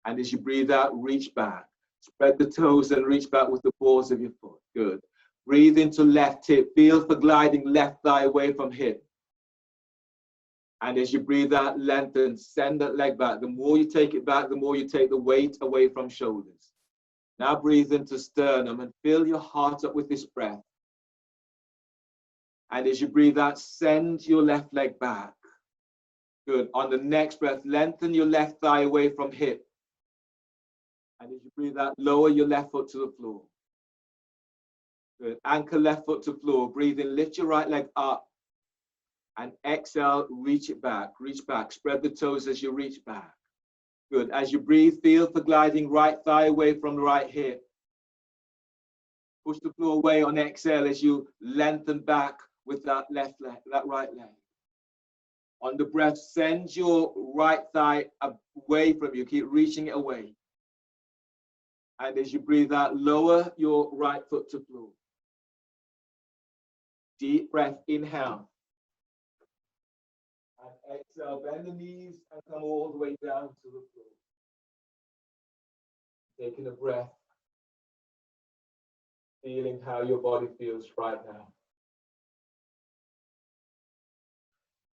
And as you breathe out, reach back. Spread the toes and reach back with the balls of your foot. Good. Breathe into left hip. Feel for gliding left thigh away from hip. And as you breathe out, lengthen, send that leg back. The more you take it back, the more you take the weight away from shoulders. Now breathe into sternum and fill your heart up with this breath. And as you breathe out, send your left leg back. Good. On the next breath, lengthen your left thigh away from hip. And as you breathe out, lower your left foot to the floor. Good. Anchor left foot to floor. Breathe in, lift your right leg up. And exhale, reach it back. Reach back. Spread the toes as you reach back. Good. As you breathe, feel for gliding right thigh away from the right hip. Push the floor away on exhale as you lengthen back with that left leg, that right leg. On the breath, send your right thigh away from you. Keep reaching it away. And as you breathe out, lower your right foot to floor. Deep breath, inhale. And exhale, bend the knees and come all the way down to the floor. Taking a breath, feeling how your body feels right now.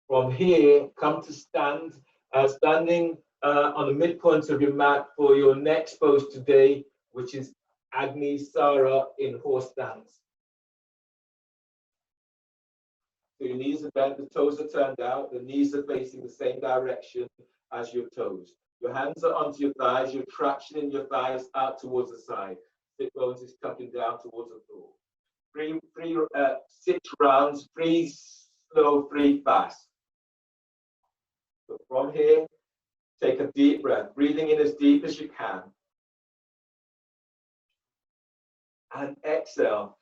From here, come to stand, standing on the midpoint of your mat for your next pose today, which is Agni Sara in horse stance. So your knees are bent, the toes are turned out, the knees are facing the same direction as your toes. Your hands are onto your thighs, you're tractioning your thighs out towards the side. Sit bones is tucking down towards the floor. 6 rounds, 3 slow, 3 fast. So from here, take a deep breath, breathing in as deep as you can. And exhale.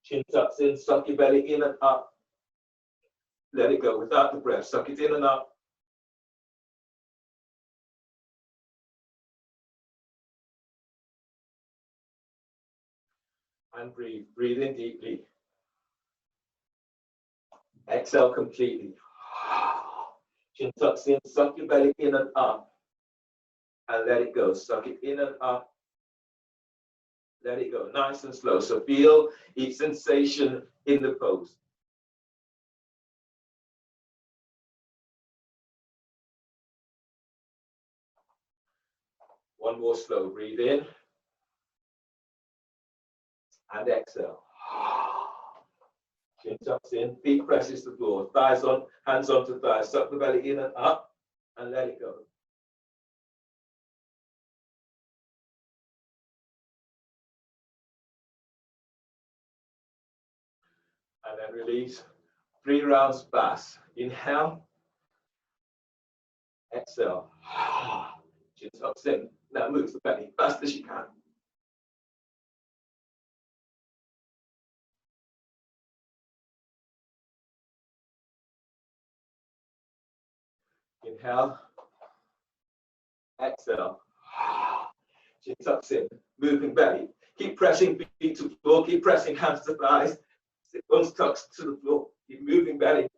Chin tucks in, suck your belly in and up. Let it go without the breath. Suck it in and up. And breathe. Breathe in deeply. Exhale completely. Chin tucks in, suck your belly in and up. And let it go. Suck it in and up. Let it go. Nice and slow. So feel each sensation in the pose. One more slow. Breathe in. And exhale. Chin tucks in, feet presses the floor, thighs on, hands onto thighs, suck the belly in and up, and let it go. And then release. 3 rounds fast. Inhale. Exhale. Chin tucks in. Now move the belly fast as you can. Inhale. Exhale. Chin tucks in. Moving belly. Keep pressing feet to the floor. Keep pressing hands to thighs. Sit bones tucks to the floor. Keep moving belly.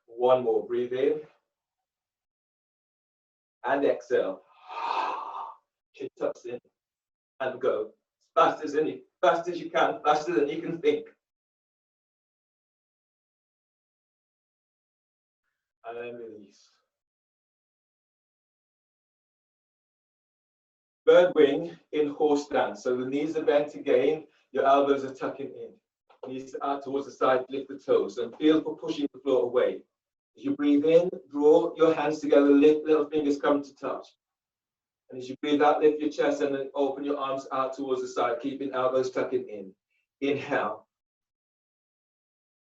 One more. Breathe in. And exhale. Chin tucks in. And go. Fast as you can. Faster than you can think. And then release. Bird wing in horse stance. So the knees are bent again, your elbows are tucking in. Knees out towards the side, lift the toes, and feel for pushing the floor away. As you breathe in, draw your hands together, lift, little fingers come to touch. And as you breathe out, lift your chest and then open your arms out towards the side, keeping elbows tucking in. Inhale.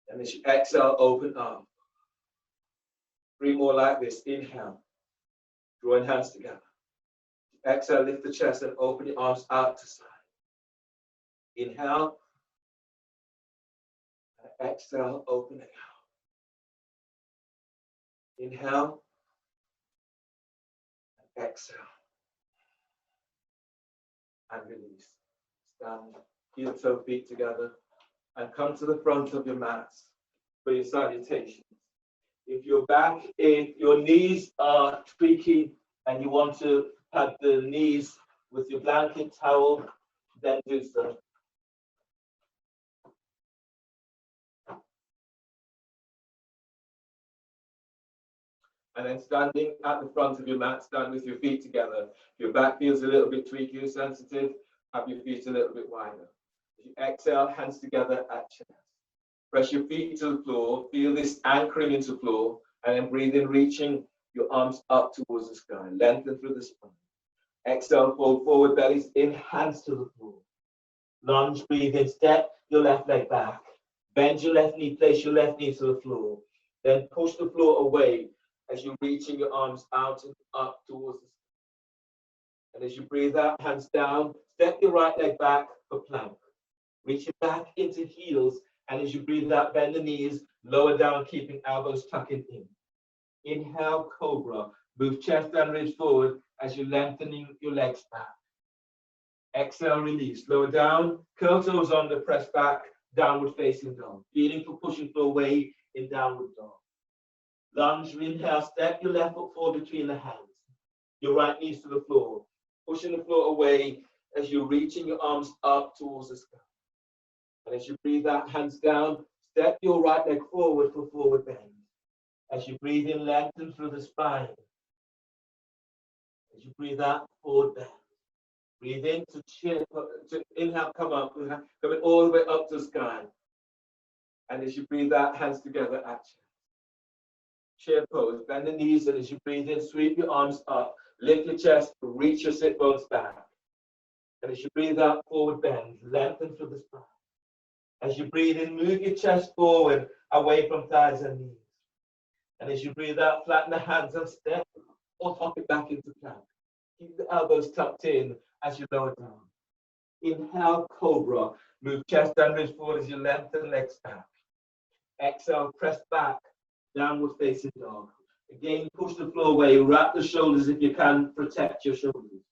And as you exhale, open up. 3 more like this. Inhale. Drawing hands together. Exhale, lift the chest and open your arms out to side. Inhale. And exhale, open it out. Inhale. And exhale. And release. Stand, heel toe feet together, and come to the front of your mats for your salutations. If your knees are tweaking and you want to pad the knees with your blanket towel, then do so. And then standing at the front of your mat, stand with your feet together. If your back feels a little bit tweaky or sensitive, have your feet a little bit wider. As you exhale, hands together at chest. Press your feet to the floor, feel this anchoring into the floor, and then breathe in, reaching your arms up towards the sky. Lengthen through the spine. Exhale, fold forward, bellies in, hands to the floor. Lunge, breathe in, step your left leg back. Bend your left knee, place your left knee to the floor. Then push the floor away as you're reaching your arms out and up towards the sky. And as you breathe out, hands down, step your right leg back for plank. Reach it back into heels, and as you breathe out, bend the knees, lower down, keeping elbows tucking in. Inhale, cobra. Move chest and ribs forward as you're lengthening your legs back. Exhale, release. Lower down, curl toes under, press back, downward facing dog. Feeling for pushing floor away in downward dog. Lunge, inhale, step your left foot forward between the hands. Your right knees to the floor. Pushing the floor away as you're reaching your arms up towards the sky. And as you breathe out, hands down, step your right leg forward for forward bend. As you breathe in, lengthen through the spine. As you breathe out, forward bend. Breathe in to chin, to inhale, come up, coming all the way up to the sky. And as you breathe out, hands together, action. Chair pose, bend the knees, and as you breathe in, sweep your arms up, lift your chest, reach your sit bones back. And as you breathe out, forward bend, lengthen through the spine. As you breathe in, move your chest forward, away from thighs and knees. And as you breathe out, flatten the hands and step or hop it back into plank. Keep the elbows tucked in as you lower down. Inhale, cobra. Move chest and ribs forward as you lengthen legs back. Exhale, press back, downward facing dog. Again, push the floor away, wrap the shoulders if you can, protect your shoulders.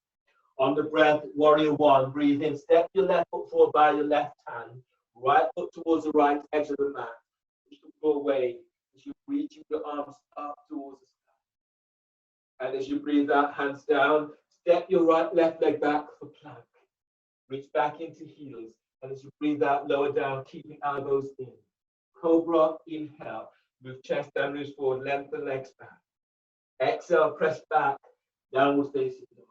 On the breath, warrior one, breathe in, step your left foot forward by your left hand, right foot towards the right edge of the mat. Push the floor away as you reach your arms up towards the sky. And as you breathe out, hands down, step your left leg back for plank. Reach back into heels. And as you breathe out, lower down, keeping elbows in. Cobra, inhale. Move chest and ribs forward, lengthen legs back. Exhale, press back, downward facing dog.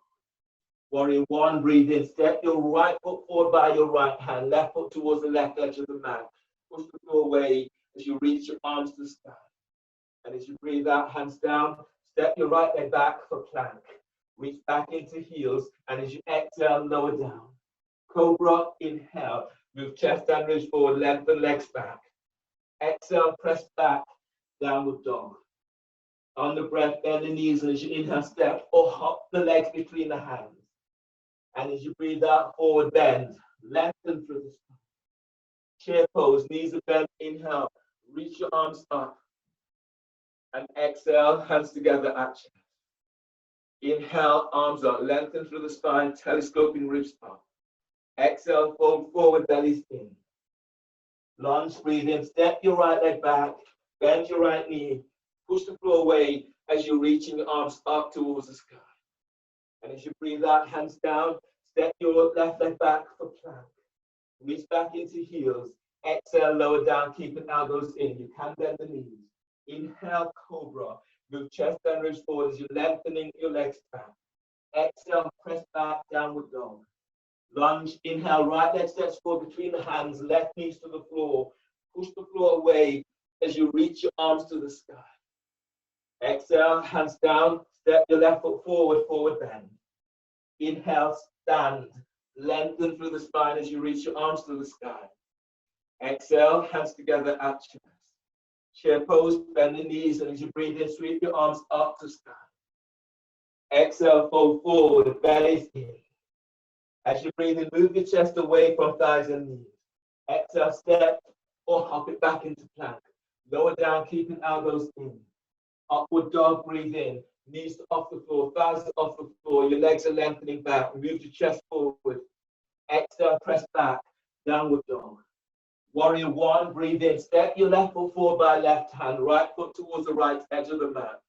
Warrior one, breathe in. Step your right foot forward by your right hand, left foot towards the left edge of the mat. Push the floor away as you reach your arms to the sky. And as you breathe out, hands down, step your right leg back for plank. Reach back into heels, and as you exhale, lower down. Cobra, inhale. Move chest and ribs forward, lengthen legs back. Exhale, press back, downward dog. On the breath, bend the knees, and as you inhale, step or hop the legs between the hands. And as you breathe out, forward bend, lengthen through the spine. Chair pose, knees are bent, inhale, reach your arms up. And exhale, hands together, action. Inhale, arms up, lengthen through the spine, telescoping ribs up. Exhale, fold forward, bellies in. Lunge, breathe in, step your right leg back, bend your right knee, push the floor away as you're reaching your arms up towards the sky. And as you breathe out, hands down, step your left leg back for plank. Reach back into heels. Exhale, lower down, keeping elbows in. You can bend the knees. Inhale, cobra. Move chest and ribs forward as you're lengthening your legs back. Exhale, press back, downward dog. Lunge, inhale, right leg steps forward between the hands, left knees to the floor. Push the floor away as you reach your arms to the sky. Exhale, hands down, step your left foot forward, forward bend. Inhale, stand, lengthen through the spine as you reach your arms to the sky. Exhale, hands together at chest. Chair pose, bend the knees, and as you breathe in, sweep your arms up to sky. Exhale, fold forward, bellies in. As you breathe in, move your chest away from thighs and knees. Exhale, step or hop it back into plank. Lower down, keeping elbows in. Upward dog, breathe in. Knees off the floor, thighs off the floor. Your legs are lengthening back. Move your chest forward. Exhale, press back. Downward dog. Warrior one, breathe in. Step your left foot forward by left hand. Right foot towards the right edge of the mat.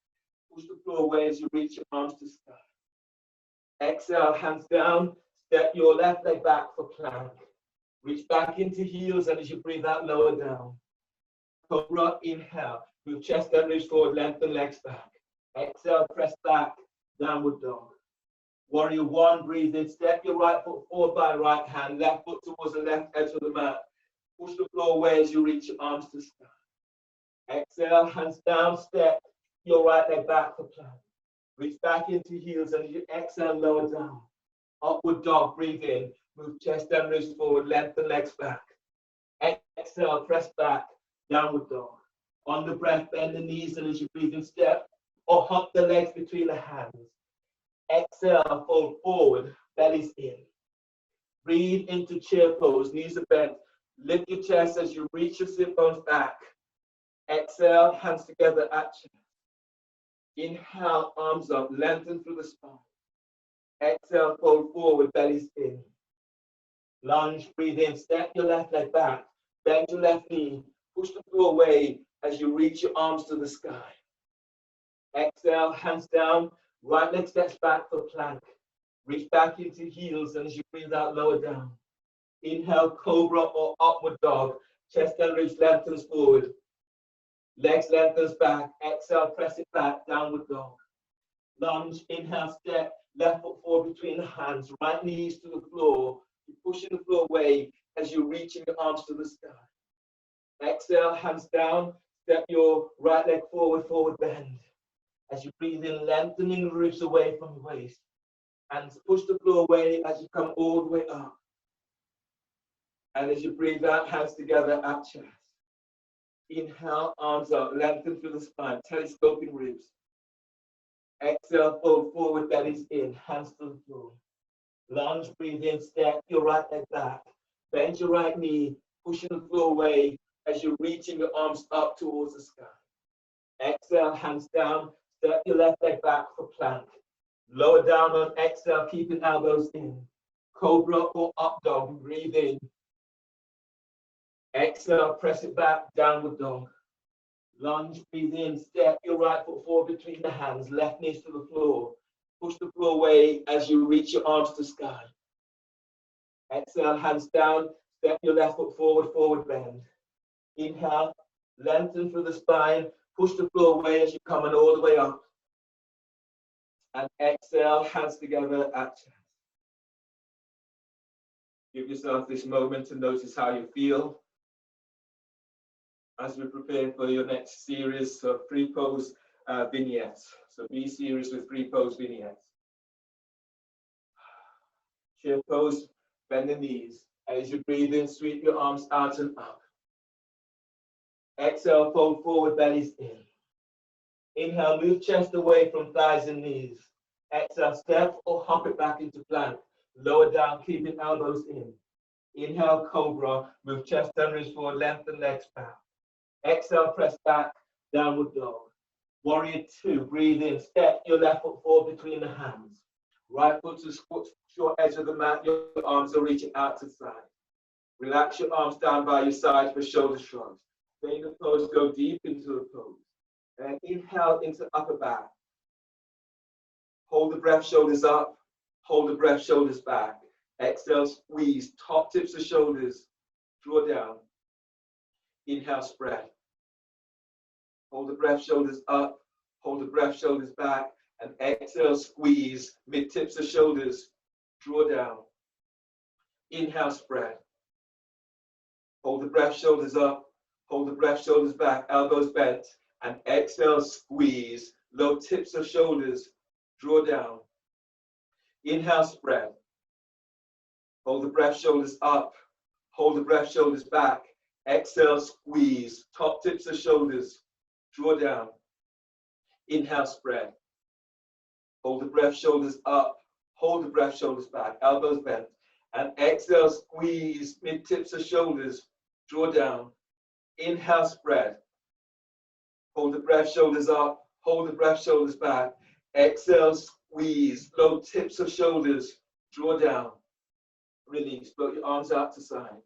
Push the floor away as you reach your arms to sky. Exhale, hands down. Step your left leg back for plank. Reach back into heels, and as you breathe out, lower down. Cobra, inhale. Move chest and ribs forward, lengthen legs back. Exhale, press back, downward dog. Warrior one, breathe in. Step your right foot forward by right hand, left foot towards the left edge of the mat. Push the floor away as you reach your arms to sky. Exhale, hands down, step your right leg back for plank. Reach back into heels, and as you exhale, lower down. Upward dog, breathe in. Move chest and ribs forward, lengthen legs back. Exhale, press back, downward dog. On the breath, bend the knees, and as you breathe in, step or hop the legs between the hands. Exhale, fold forward, bellies in. Breathe into chair pose, knees are bent. Lift your chest as you reach your sit bones back. Exhale, hands together at chest. Inhale, arms up, lengthen through the spine. Exhale, fold forward, bellies in. Lunge, breathe in, step your left leg back. Bend your left knee, push the floor away as you reach your arms to the sky. Exhale, hands down, right leg steps back for plank. Reach back into heels, and as you breathe out, lower down. Inhale, cobra or upward dog. Chest and reach lengthens forward. Legs lengthens back. Exhale, press it back, downward dog. Lunge, inhale, step, left foot forward between the hands, right knees to the floor. You're pushing the floor away as you're reaching your arms to the sky. Exhale, hands down, step your right leg forward, forward bend. As you breathe in, lengthening the ribs away from the waist. And push the floor away as you come all the way up. And as you breathe out, hands together at chest. Inhale, arms up, lengthen through the spine, telescoping ribs. Exhale, fold forward, bellies in, hands to the floor. Lunge, breathe in, step your right leg back. Bend your right knee, pushing the floor away as you're reaching your arms up towards the sky. Exhale, hands down, step your left leg back for plank. Lower down on exhale, keeping elbows in. Cobra or up dog, breathe in. Exhale, press it back, downward dog. Lunge, breathe in, step your right foot forward between the hands, left knees to the floor. Push the floor away as you reach your arms to sky. Exhale, hands down, step your left foot forward, forward bend. Inhale, lengthen through the spine, push the floor away as you're coming all the way up. And exhale, hands together at chest. Give yourself this moment to notice how you feel as we prepare for your next series of free pose vignettes. So B series with free pose vignettes. Chair pose, bend the knees. As you breathe in, sweep your arms out and up. Exhale, fold forward, bellies in. Inhale, move chest away from thighs and knees. Exhale, step or hop it back into plank. Lower down, keeping elbows in. Inhale, cobra, move chest and reach forward, lengthen legs back. Exhale, press back, downward dog. Warrior two, breathe in, step your left foot forward between the hands. Right foot to short edge of the mat, your arms are reaching out to side. Relax your arms down by your side for shoulder shrugs. Stay in the pose, go deep into the pose. And inhale into upper back. Hold the breath, shoulders up. Hold the breath, shoulders back. Exhale, squeeze, top tips of shoulders. Draw down. Inhale, spread. Hold the breath, shoulders up. Hold the breath, shoulders back. And exhale, squeeze, mid tips of shoulders. Draw down. Inhale, spread. Hold the breath, shoulders up. Hold the breath, shoulders back, elbows bent. And exhale, squeeze, low tips of shoulders. Draw down. Inhale, spread. Hold the breath, shoulders up. Hold the breath, shoulders back. Exhale, squeeze, top tips of shoulders. Draw down. Inhale, spread. Hold the breath, shoulders up. Hold the breath, shoulders back, elbows bent. And exhale, squeeze, mid tips of shoulders. Draw down. Inhale, spread. Hold the breath, shoulders up. Hold the breath, shoulders back. Exhale, squeeze, low tips of shoulders. Draw down. Release. Float your arms out to side.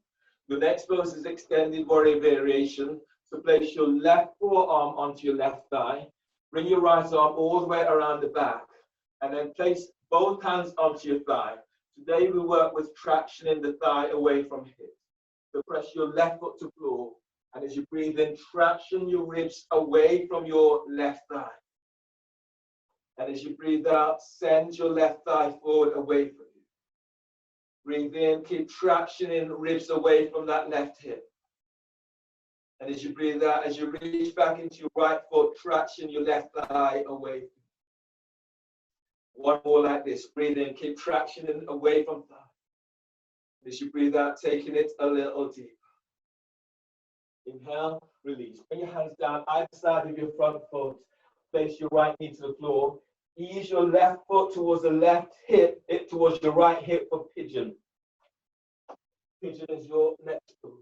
The next pose is extended warrior variation. So place your left forearm onto your left thigh. Bring your right arm all the way around the back. And then place both hands onto your thigh. Today we work with traction in the thigh away from hip. So press your left foot to floor. And as you breathe in, traction your ribs away from your left thigh. And as you breathe out, send your left thigh forward away from you. Breathe in, keep traction in ribs away from that left hip. And as you breathe out, as you reach back into your right foot, traction your left thigh away from you. One more like this. Breathe in, keep traction in away from thigh. As you breathe out, taking it a little deeper. Inhale, release. Bring your hands down either side of your front foot. Place your right knee to the floor. Ease your left foot towards the left hip, it towards your right hip for pigeon. Pigeon is your next pose.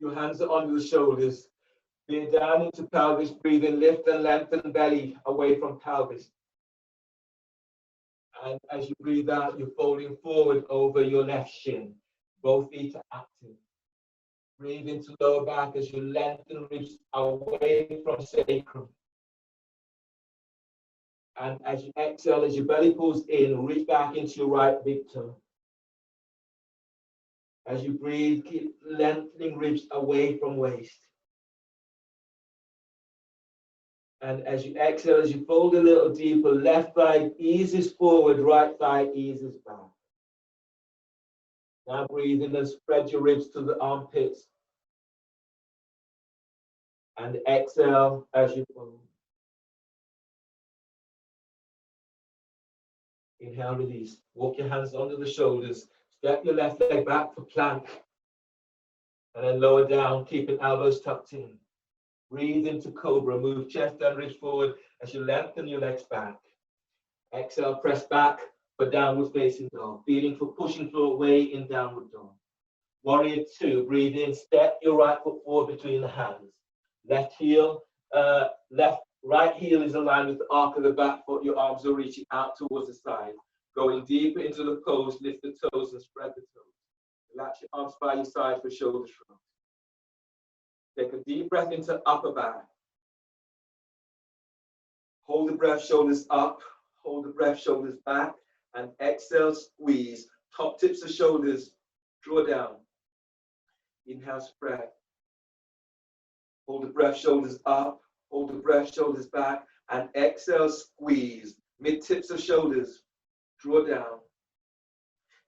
Your hands are under the shoulders. Veer down into pelvis, breathe in, lift and lengthen belly away from pelvis. And as you breathe out, you're folding forward over your left shin. Both feet are active. Breathe into lower back as you lengthen ribs away from sacrum. And as you exhale, as your belly pulls in, reach back into your right big toe. As you breathe, keep lengthening ribs away from waist. And as you exhale, as you fold a little deeper, left thigh eases forward, right thigh eases back. Now breathe in and spread your ribs to the armpits. And exhale as you fold. Inhale, release. Walk your hands under the shoulders. Step your left leg back for plank. And then lower down, keeping elbows tucked in. Breathe into cobra. Move chest and ribs forward as you lengthen your legs back. Exhale, press back for downward facing dog. Feeling for pushing floor away in downward dog. Warrior 2. Breathe in. Step your right foot forward between the hands. Left heel, right heel is aligned with the arc of the back foot. Your arms are reaching out towards the side. Going deeper into the pose, lift the toes and spread the toes. Relax your arms by your side for shoulder shrugs. Take a deep breath into upper back. Hold the breath, shoulders up. Hold the breath, shoulders back. And exhale, squeeze. Top tips of shoulders, draw down. Inhale, spread. Hold the breath, shoulders up. Hold the breath, shoulders back. And exhale, squeeze. Mid tips of shoulders, draw down.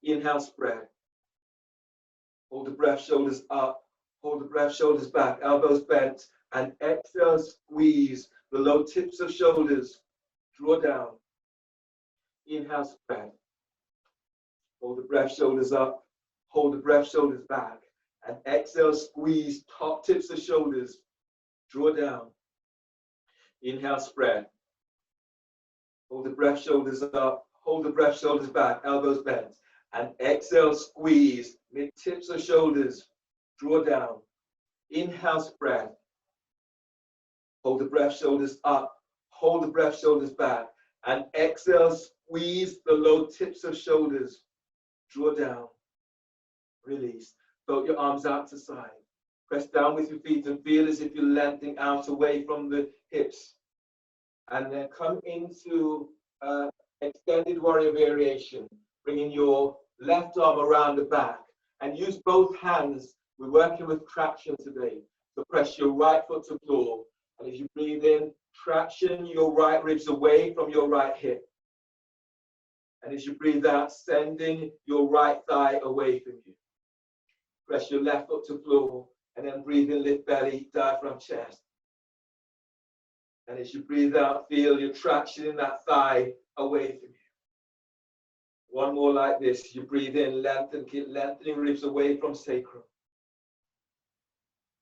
Inhale, spread. Hold the breath, shoulders up. Hold the breath, shoulders back. Elbows bent. And exhale, squeeze. The low tips of shoulders, draw down. Inhale, spread. Hold the breath, shoulders up. Hold the breath, shoulders back. And exhale, squeeze. Top tips of shoulders, draw down. Inhale, spread. Hold the breath, shoulders up. Hold the breath, shoulders back. Elbows bent. And exhale, squeeze. Mid tips of shoulders, draw down. Inhale, spread. Hold the breath, shoulders up. Hold the breath, shoulders back. And exhale, squeeze the low tips of shoulders, draw down. Release. Float your arms out to side. Press down with your feet and feel as if you're lengthening out away from the hips. And then come into extended warrior variation, bringing your left arm around the back. And use both hands. We're working with traction today. So press your right foot to floor. And as you breathe in, traction your right ribs away from your right hip. And as you breathe out, sending your right thigh away from you. Press your left foot to floor. And then breathe in, lift belly, diaphragm, chest. And as you breathe out, feel your traction in that thigh away from you. One more like this. You breathe in, lengthen, keep lengthening ribs away from sacrum.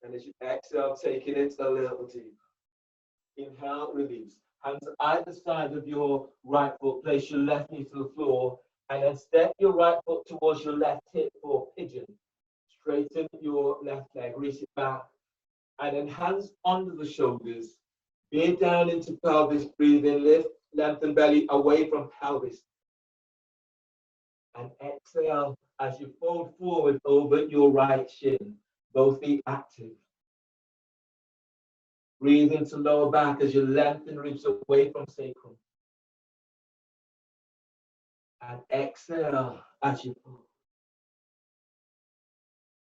And as you exhale, taking it a little deeper. Inhale, release. Hands either side of your right foot. Place your left knee to the floor. And then step your right foot towards your left hip for pigeon. Straighten your left leg, reach it back. And then hands under the shoulders. Veer down into pelvis, breathe in, lift, lengthen belly away from pelvis. And exhale as you fold forward over your right shin, both feet active. Breathe into lower back as you lengthen ribs away from sacrum. And exhale as you fold.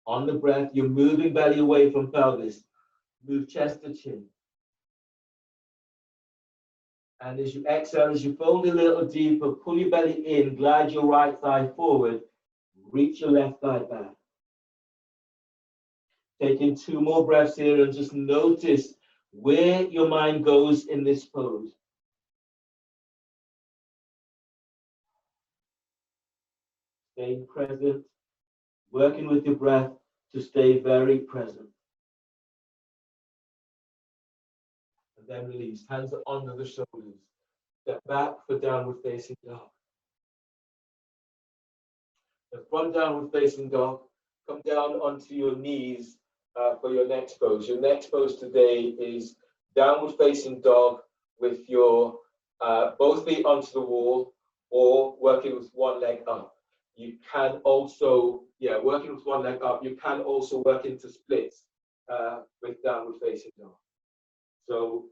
On the breath, you're moving belly away from pelvis. Move chest to chin. And as you exhale, as you fold a little deeper, pull your belly in, glide your right thigh forward, reach your left thigh back. Taking 2 more breaths here and just notice where your mind goes in this pose. Staying present, working with your breath, to stay very present. And then release. Hands are under the shoulders. Step back for downward facing dog. And from downward facing dog, come down onto your knees for your next pose. Your next pose today is downward facing dog with your both feet onto the wall or working with one leg up. You can also, working with one leg up, you can also work into splits with downward facing dog. So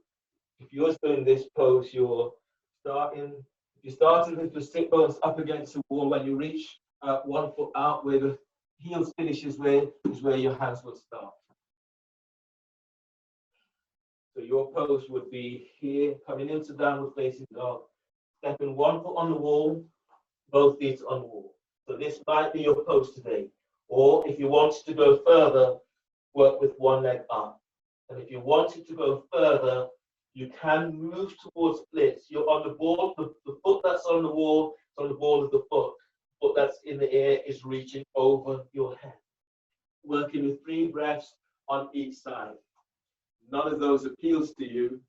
if you're doing this pose, if you started with your sit bones up against the wall, when you reach 1 foot out where the heels finishes with, is where your hands will start. So your pose would be here, coming into downward facing dog, stepping 1 foot on the wall, both feet on the wall. So this might be your pose today. Or if you wanted to go further, work with one leg up. And if you wanted to go further, you can move towards splits. You're on the ball, the foot that's on the wall, is on the ball of the foot. The foot that's in the air is reaching over your head. Working with 3 breaths on each side. None of those appeals to you,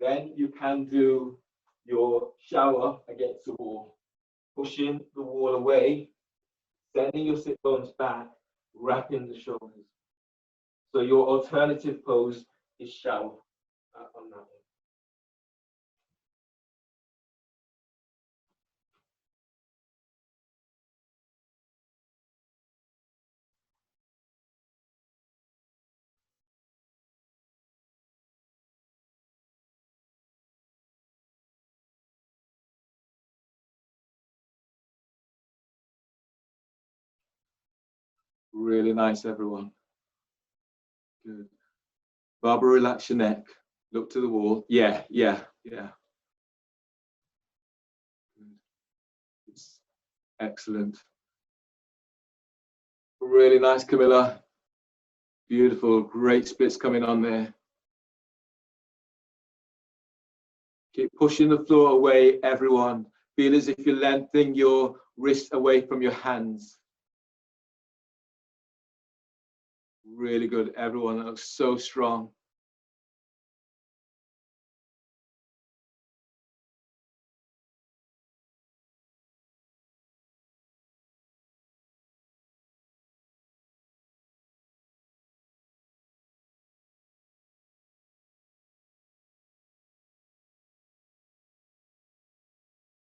then you can do your shower against the wall, pushing the wall away, sending your sit bones back, wrapping the shoulders. So your alternative pose is shower on that one. Really nice, everyone. Good. Barbara, relax your neck. Look to the wall. Yeah. It's excellent. Really nice, Camilla. Beautiful, great splits coming on there. Keep pushing the floor away, everyone. Feel as if you're lengthening your wrists away from your hands. Really good, everyone. That looks so strong.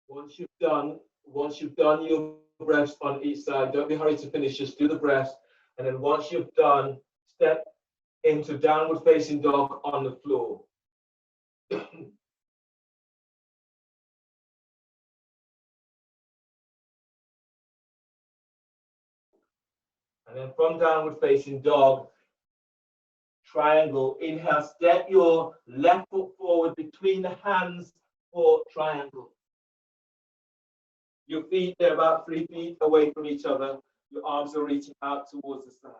Once you've done your breaths on each side, don't be hurried to finish, just do the breaths. And then once you've done, step into downward facing dog on the floor. And then from downward facing dog, triangle, inhale, step your left foot forward between the hands for triangle. Your feet, they're about 3 feet away from each other. Your arms are reaching out towards the side.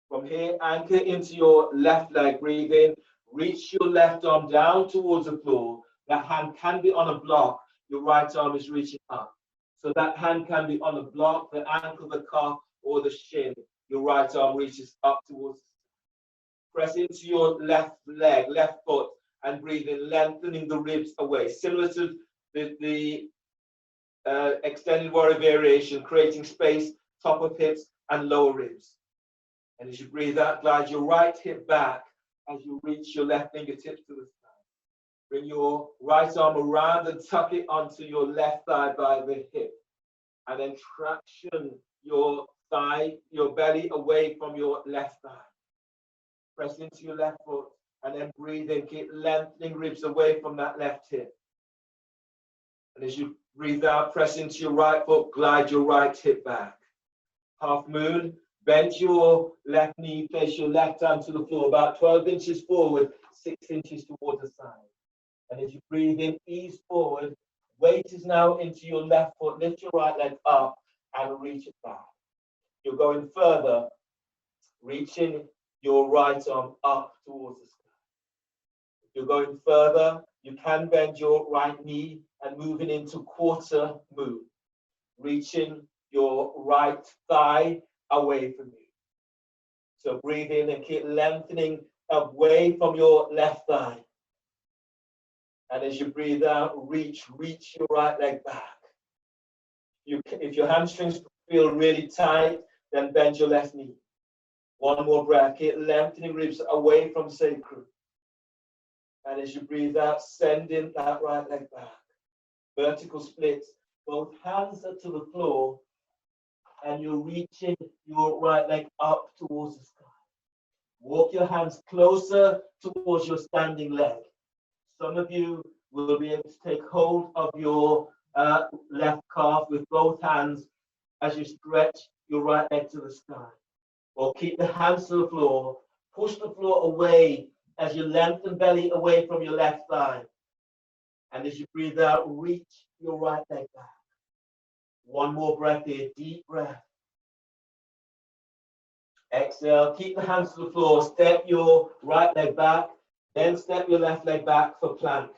From here, anchor into your left leg, breathe in, reach your left arm down towards the floor. That hand can be on a block. Your right arm is reaching up. So that hand can be on a block, the ankle, the calf, or the shin. Your right arm reaches up towards. Press into your left leg, left foot, and breathe in, lengthening the ribs away. Similar to the extended warrior variation, creating space, top of hips and lower ribs. And as you breathe out, glide your right hip back as you reach your left fingertips to the side. Bring your right arm around and tuck it onto your left thigh by the hip. And then traction your thigh, your belly away from your left thigh. Press into your left foot and then breathe in, keep lengthening ribs away from that left hip. And as you breathe out, press into your right foot, glide your right hip back. Half moon, bend your left knee, place your left arm to the floor, about 12 inches forward, 6 inches towards the side. And as you breathe in, ease forward. Weight is now into your left foot, lift your right leg up and reach it back. You're going further, reaching your right arm up towards the sky. If you're going further, you can bend your right knee and moving into quarter moon, reaching your right thigh away from you. So breathe in and keep lengthening away from your left thigh. And as you breathe out, reach your right leg back. If your hamstrings feel really tight, then bend your left knee. One more breath. Keep lengthening ribs away from sacrum. And as you breathe out, sending that right leg back. Vertical splits. Both hands are to the floor, and you're reaching your right leg up towards the sky. Walk your hands closer towards your standing leg. Some of you will be able to take hold of your left calf with both hands as you stretch your right leg to the sky. Or keep the hands to the floor. Push the floor away as you lengthen belly away from your left thigh. And as you breathe out, reach your right leg back. One more breath here, deep breath. Exhale, keep the hands to the floor, step your right leg back, then step your left leg back for plank.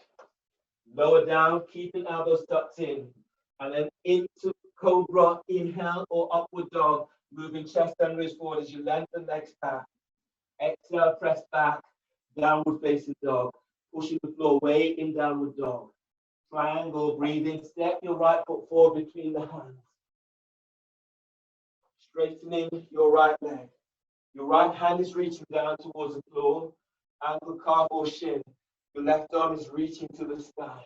Lower down, keeping elbows tucked in, and then into cobra, inhale, or upward dog, moving chest and wrist forward as you lengthen legs back. Exhale, press back, downward facing dog, pushing the floor way in downward dog. Triangle, breathing, step your right foot forward between the hands. Straightening your right leg. Your right hand is reaching down towards the floor, ankle, calf, or shin. Your left arm is reaching to the sky.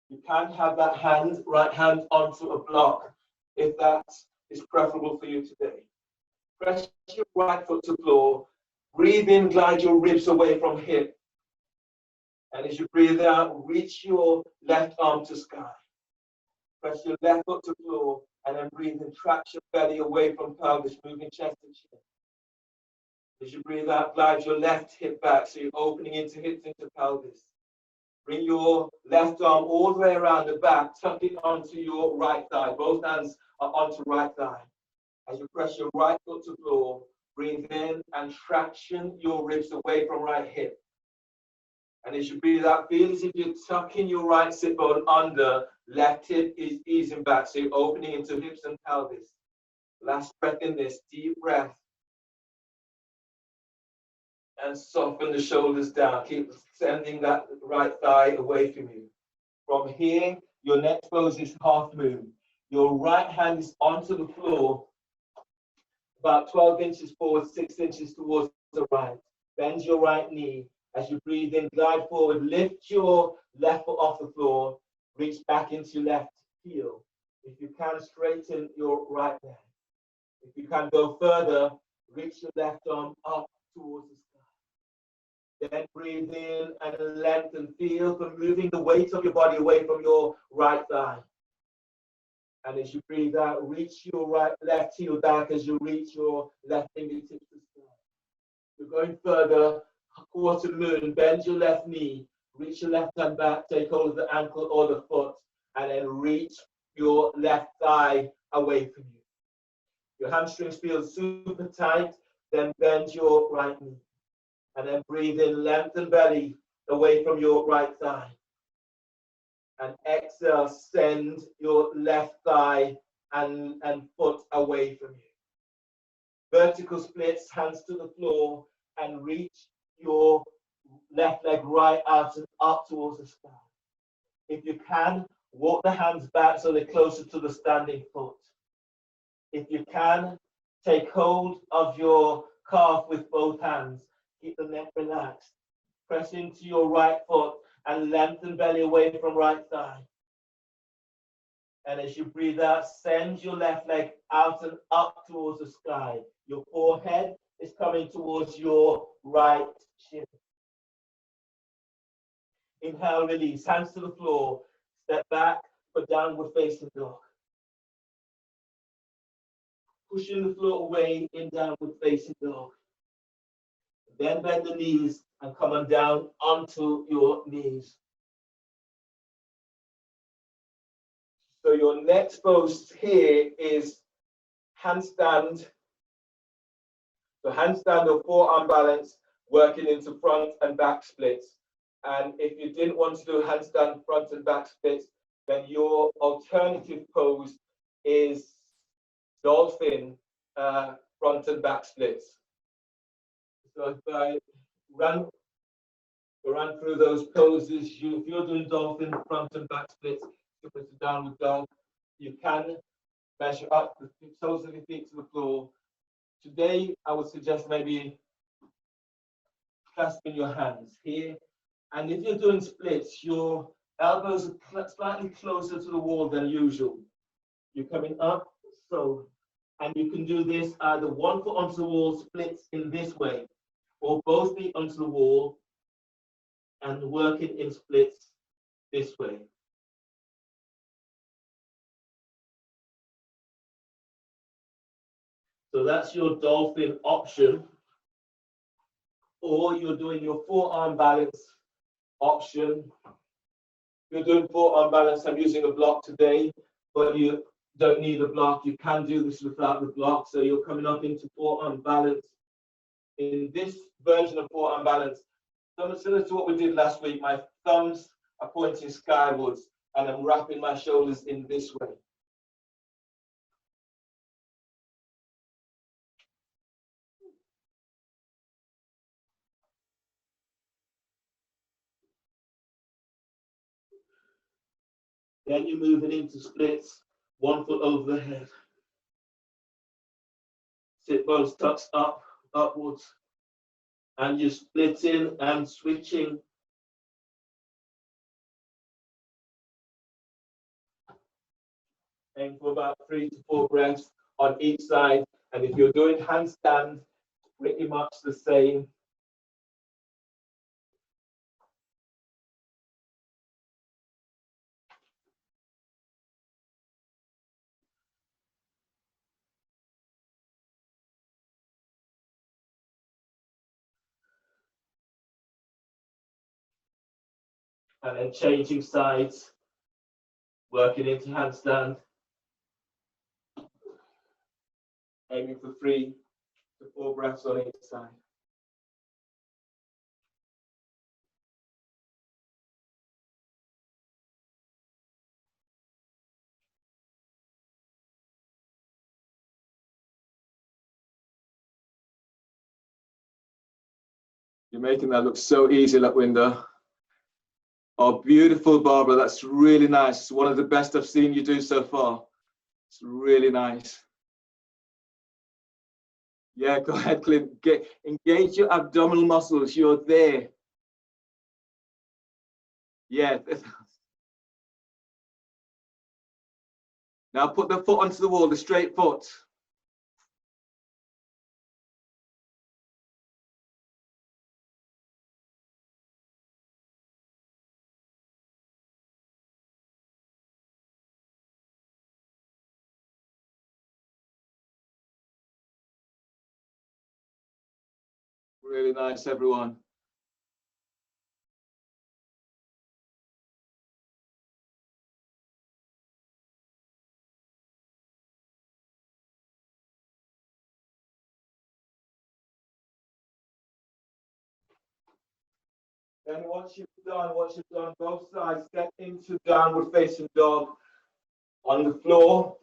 You can have that right hand onto a block if that is preferable for you today. Press your right foot to the floor. Breathe in, glide your ribs away from hip. And as you breathe out, reach your left arm to sky. Press your left foot to the floor, and then breathe in, track your belly away from pelvis, moving chest and chin. As you breathe out, glide your left hip back, so you're opening into hips into pelvis. Bring your left arm all the way around the back, tuck it onto your right thigh. Both hands are onto right thigh. As you press your right foot to the floor, breathe in and traction your ribs away from right hip. And as you breathe out, feel as if you're tucking your right sit bone under, left hip is easing back, so you're opening into hips and pelvis. Last breath in this, deep breath. And soften the shoulders down. Keep sending that right thigh away from you. From here, your next pose is half moon. Your right hand is onto the floor, about 12 inches forward, 6 inches towards the right. Bend your right knee. As you breathe in, glide forward, lift your left foot off the floor, reach back into your left heel. If you can, straighten your right leg. If you can go further, reach your left arm up towards the sky. Then breathe in and lengthen. Feel for moving the weight of your body away from your right thigh. And as you breathe out, reach your left heel back as you reach your left fingertips to the sky. You're going further. Quarter moon, bend your left knee, reach your left hand back, take hold of the ankle or the foot, and then reach your left thigh away from you. Your hamstrings feel super tight, then bend your right knee. And then breathe in, lengthen belly away from your right thigh. And exhale, send your left thigh and foot away from you. Vertical splits, hands to the floor, and reach your left leg right out and up towards the sky. If you can, walk the hands back so they're closer to the standing foot. If you can, take hold of your calf with both hands. Keep the neck relaxed. Press into your right foot and lengthen belly away from right thigh. And as you breathe out, send your left leg out and up towards the sky. Your forehead is coming towards your right shin. Inhale, release, hands to the floor. Step back for downward facing dog. Pushing the floor away in downward facing dog. Then bend the knees and come on down onto your knees. So your next pose here is handstand. So handstand or forearm balance, working into front and back splits. And if you didn't want to do handstand front and back splits, then your alternative pose is dolphin front and back splits. So if I run through those poses, if you're doing dolphin front and back splits, similar to downward dog, you can measure up the soles of your feet to the floor. Today, I would suggest maybe clasping your hands here. And if you're doing splits, your elbows are slightly closer to the wall than usual. You're coming up, so, and you can do this either one foot onto the wall, splits in this way, or both feet onto the wall and working in splits this way. So that's your dolphin option, or you're doing your forearm balance option. You're doing forearm balance. I'm using a block today, but you don't need a block. You can do this without the block. So you're coming up into forearm balance. In this version of forearm balance, similar to what we did last week, my thumbs are pointing skywards and I'm wrapping my shoulders in this way. Then you're moving into splits, one foot over the head. Sit bones tucks up, upwards. And you're splitting and switching. Aim for about 3 to 4 breaths on each side. And if you're doing handstand, pretty much the same. And then changing sides, working into handstand, aiming for 3 to 4 breaths on each side. You're making that look so easy, Lakwinder. Oh, beautiful, Barbara. That's really nice. It's one of the best I've seen you do so far. It's really nice. Yeah, go ahead, Clint. Engage your abdominal muscles. You're there. Yeah. Now put the foot onto the wall, the straight foot. Really nice, everyone. Then once you've done both sides, step into downward facing dog on the floor.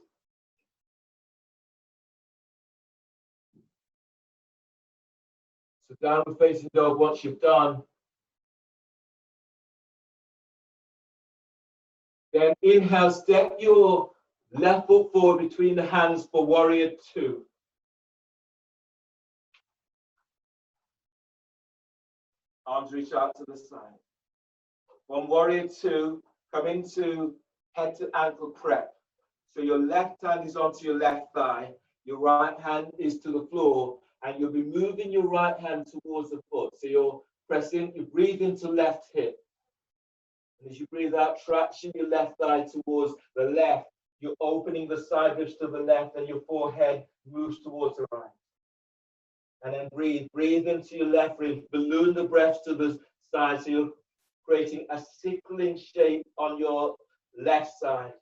So downward facing dog once you've done. Then inhale, step your left foot forward between the hands for warrior 2. Arms reach out to the side. From warrior 2, come into head to ankle prep. So your left hand is onto your left thigh, your right hand is to the floor, and you'll be moving your right hand towards the foot. So you're pressing, you breathe into left hip. And as you breathe out, traction your left thigh towards the left. You're opening the side ribs to the left and your forehead moves towards the right. And then breathe into your left rib, balloon the breath to the side. So you're creating a sickling shape on your left side.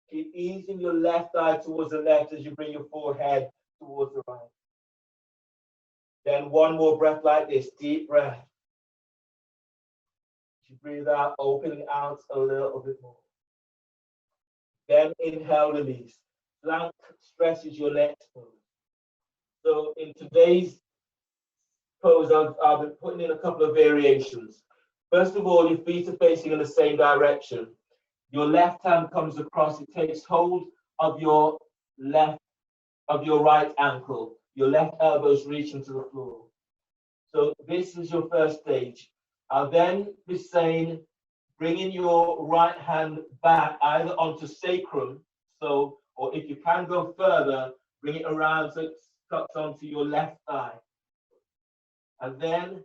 Keep easing your left thigh towards the left as you bring your forehead towards the right. Then one more breath like this, deep breath. As you breathe out, opening out a little bit more. Then inhale, release. Plank stretches your next move. So in today's pose, I'll be putting in a couple of variations. First of all, your feet are facing in the same direction. Your left hand comes across, it takes hold of your right ankle. Your left elbow is reaching to the floor. So this is your first stage. I'll then be saying, bringing your right hand back either onto sacrum, so, or if you can go further, bring it around so it cuts onto your left thigh. And then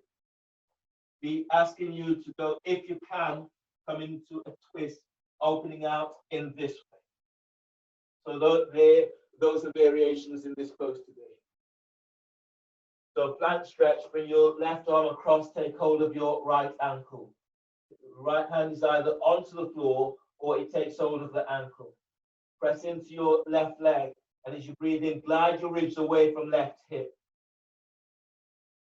be asking you to go, if you can, come into a twist, opening out in this way. So those are variations in this pose today. So plank stretch, bring your left arm across, take hold of your right ankle. The right hand is either onto the floor or it takes hold of the ankle. Press into your left leg, and as you breathe in, glide your ribs away from left hip.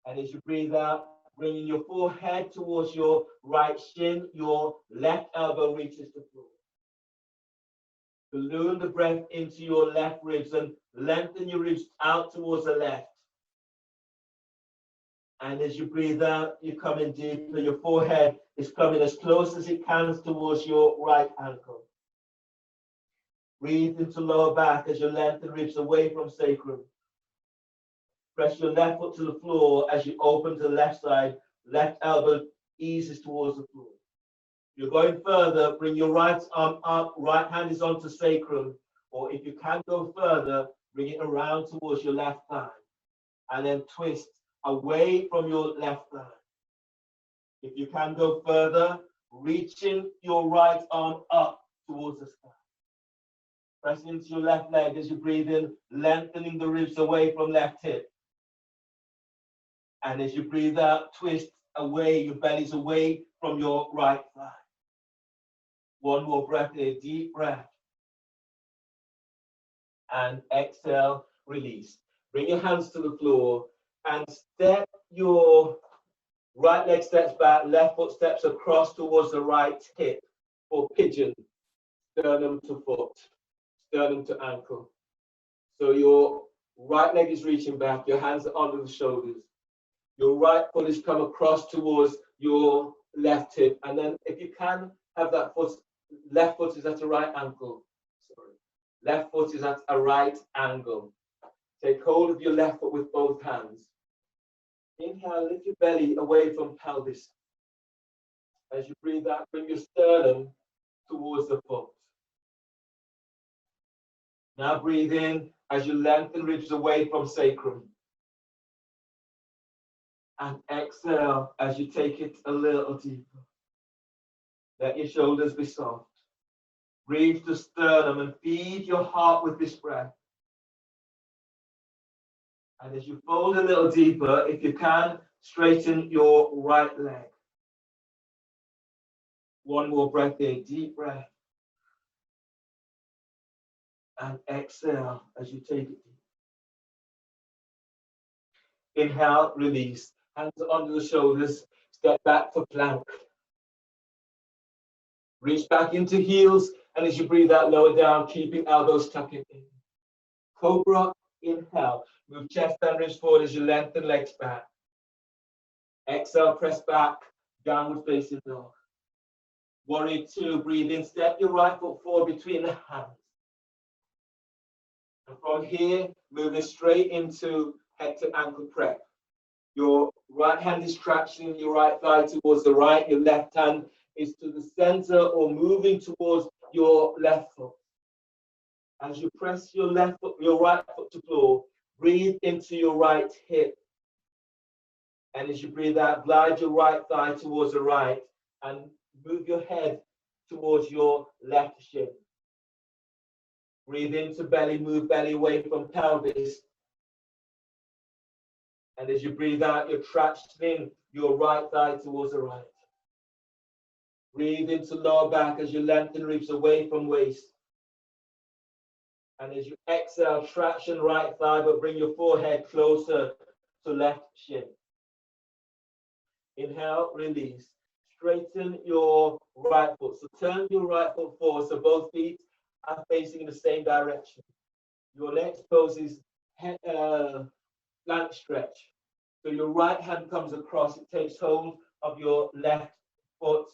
And as you breathe out, bringing your forehead towards your right shin, your left elbow reaches the floor. Balloon the breath into your left ribs and lengthen your ribs out towards the left. And as you breathe out, you're coming deeper. Your forehead is coming as close as it can towards your right ankle. Breathe into lower back as you lengthen ribs away from sacrum. Press your left foot to the floor as you open to the left side. Left elbow eases towards the floor. You're going further, bring your right arm up, right hand is onto sacrum, or if you can go further, bring it around towards your left thigh, and then twist away from your left thigh. If you can go further, reaching your right arm up towards the sky. Press into your left leg as you breathe in, lengthening the ribs away from left hip. And as you breathe out, twist away, your belly's away from your right thigh. One more breath here, deep breath. And exhale, release. Bring your hands to the floor and step your right leg steps back, left foot steps across towards the right hip for pigeon, sternum to foot, sternum to ankle. So your right leg is reaching back, your hands are under the shoulders. Your right foot is come across towards your left hip, and then if you can have that foot, left foot is at a right ankle. Sorry, left foot is at a right angle. Take hold of your left foot with both hands. Inhale, lift your belly away from pelvis. As you breathe out, bring your sternum towards the foot. Now breathe in as you lengthen ribs away from sacrum. And exhale as you take it a little deeper. Let your shoulders be soft. Breathe to sternum and feed your heart with this breath. And as you fold a little deeper, if you can, straighten your right leg. One more breath here, deep breath. And exhale as you take it deep. Inhale, release. Hands under the shoulders, step back for plank. Reach back into heels, and as you breathe out, lower down, keeping elbows tucking in. Cobra, inhale. Move chest and ribs forward as you lengthen legs back. Exhale, press back, downward facing dog. Warrior 2, breathe in, step your right foot forward between the hands. And from here, moving straight into head to ankle prep. Your right hand is traction your right thigh towards the right, your left hand is to the center or moving towards your left foot. As you press your left foot, your right foot to floor, breathe into your right hip. And as you breathe out, glide your right thigh towards the right and move your head towards your left shin. Breathe into belly, move belly away from pelvis. And as you breathe out, you're tractioning your right thigh towards the right. Breathe into lower back as you lengthen ribs away from waist. And as you exhale, traction right thigh, but bring your forehead closer to left shin. Inhale, release. Straighten your right foot. So turn your right foot forward so both feet are facing in the same direction. Your next pose is plank stretch. So your right hand comes across, it takes hold of your left foot,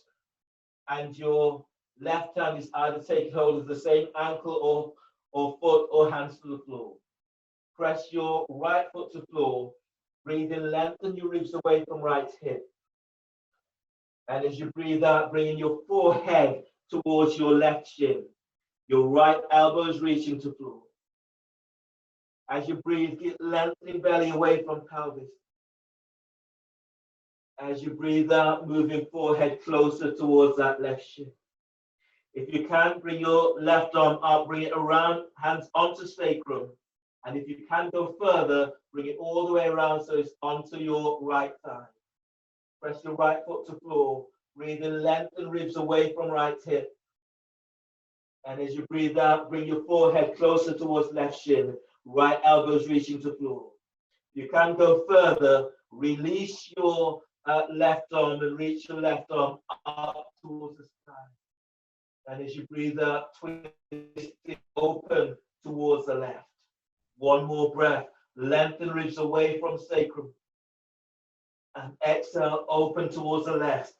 and your left hand is either taking hold of the same ankle or foot or hands to the floor. Press your right foot to floor, breathe in, lengthen your ribs away from right hip. And as you breathe out, bringing your forehead towards your left shin. Your right elbow is reaching to floor. As you breathe, get lengthening belly away from pelvis. As you breathe out, moving forehead closer towards that left shin. If you can, bring your left arm up, bring it around, hands onto sacrum. And if you can go further, bring it all the way around so it's onto your right thigh. Press your right foot to floor. Breathe in, lengthen ribs away from right hip. And as you breathe out, bring your forehead closer towards left shin. Right elbows reaching to floor. You can go further. Release your left arm and reach your left arm up towards the sky. And as you breathe out, twist it open towards the left. One more breath. Lengthen ribs away from sacrum. And exhale, open towards the left.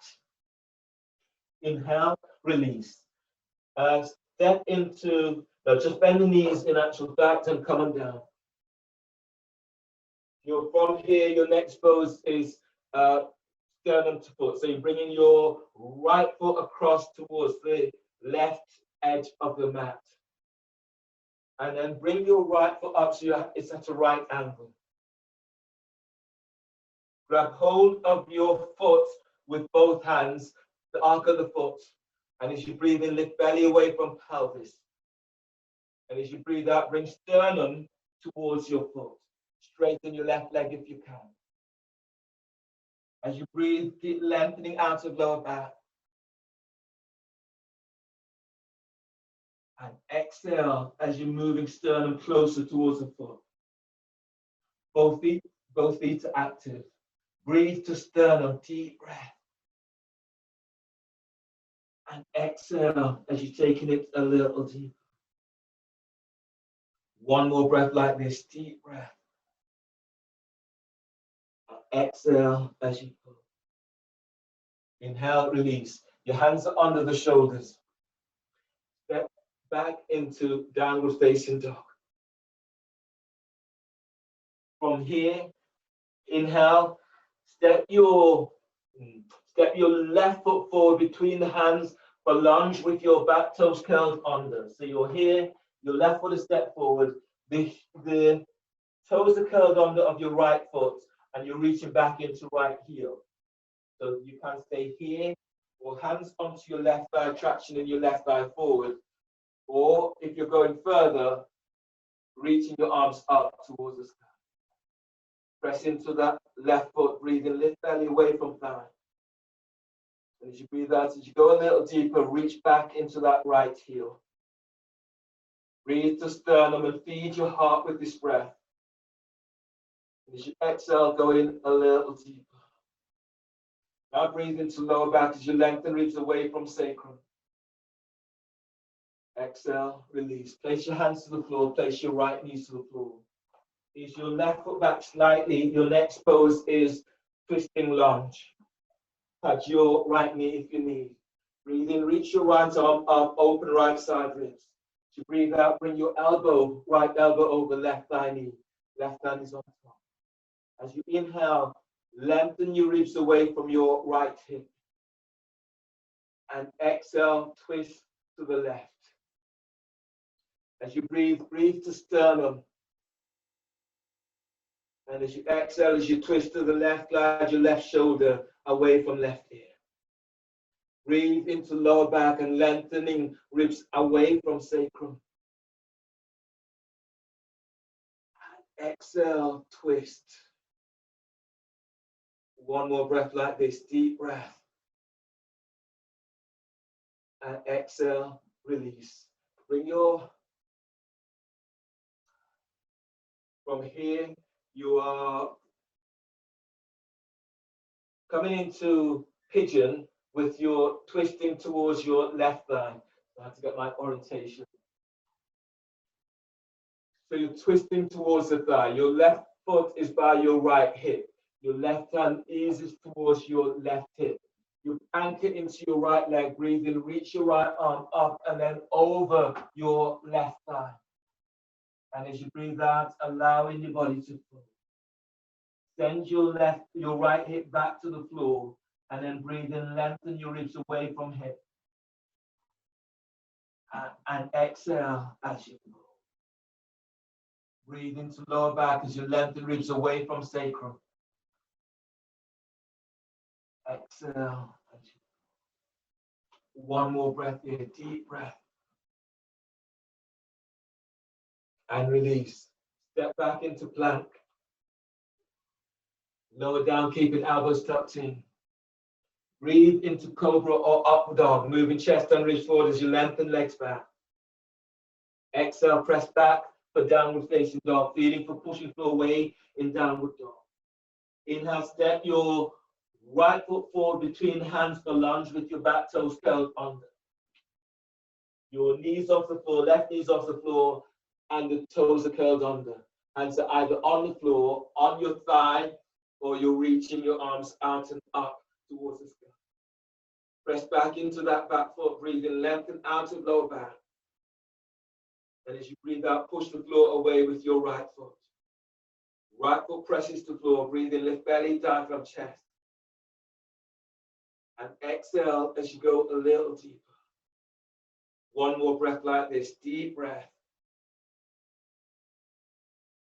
Inhale, release. Step into, just bend the knees in actual fact and come on down. From here, your next pose is sternum to foot. So you're bringing your right foot across towards the left edge of the mat. And then bring your right foot up so it's at a right angle. Grab hold of your foot with both hands, the arc of the foot. And as you breathe in, lift belly away from pelvis. And as you breathe out, bring sternum towards your foot. Straighten your left leg if you can. As you breathe, keep lengthening out of lower back. And exhale as you're moving sternum closer towards the foot. Both feet are active. Breathe to sternum, deep breath. And exhale as you're taking it a little deeper. One more breath like this, deep breath. And exhale as you pull. Inhale, release. Your hands are under the shoulders. Step back into downward facing dog. From here, inhale, step your left foot forward between the hands for lunge with your back toes curled under. So you're here, your left foot is stepped forward, the toes are curled under of your right foot, and you're reaching back into right heel. So you can stay here, or hands onto your left thigh, traction in your left thigh forward. Or if you're going further, reaching your arms up towards the sky. Press into that left foot, breathing, lift belly away from thigh. And as you breathe out, as you go a little deeper, reach back into that right heel. Breathe to sternum and feed your heart with this breath. And as you exhale, go in a little deeper. Now breathe into lower back as you lengthen ribs away from sacrum. Exhale, release. Place your hands to the floor, place your right knees to the floor. Is your left foot back slightly. Your next pose is twisting lunge. Touch your right knee if you need. Breathe in, reach your right arm up, open right side ribs. As you breathe out, bring your elbow, right elbow over left thigh knee. Left hand is on top. As you inhale, lengthen your ribs away from your right hip. And exhale, twist to the left. As you breathe, breathe to sternum. And as you exhale, as you twist to the left, glide your left shoulder away from left ear. Breathe into lower back and lengthening ribs away from sacrum. And exhale, twist. One more breath like this, deep breath. And exhale, release. Bring your, from here, you are coming into pigeon with your twisting towards your left thigh. I have to get my orientation. So you're twisting towards the thigh. Your left foot is by your right hip. Your left hand eases towards your left hip. You anchor into your right leg, breathe in, reach your right arm up and then over your left thigh. And as you breathe out, allowing your body to flow. Send your right hip back to the floor and then breathe in, lengthen your ribs away from hip. And exhale as you go. Breathe into lower back as you lengthen ribs away from sacrum. Exhale. One more breath here, deep breath. And release. Step back into plank. Lower down, keeping elbows tucked in. Breathe into cobra or up dog, moving chest and ribs forward as you lengthen legs back. Exhale, press back for downward facing dog, feeling for pushing floor away in downward dog. Inhale, step your right foot forward between hands for lunge with your back toes curled under. Your knees off the floor, left knees off the floor, and the toes are curled under. Hands are either on the floor, on your thigh, or you're reaching your arms out and up towards the sky. Press back into that back foot, breathing, lengthen out of lower back. And as you breathe out, push the floor away with your right foot. Right foot presses to floor, breathing, lift belly, diaphragm, chest. And exhale as you go a little deeper. One more breath like this, deep breath.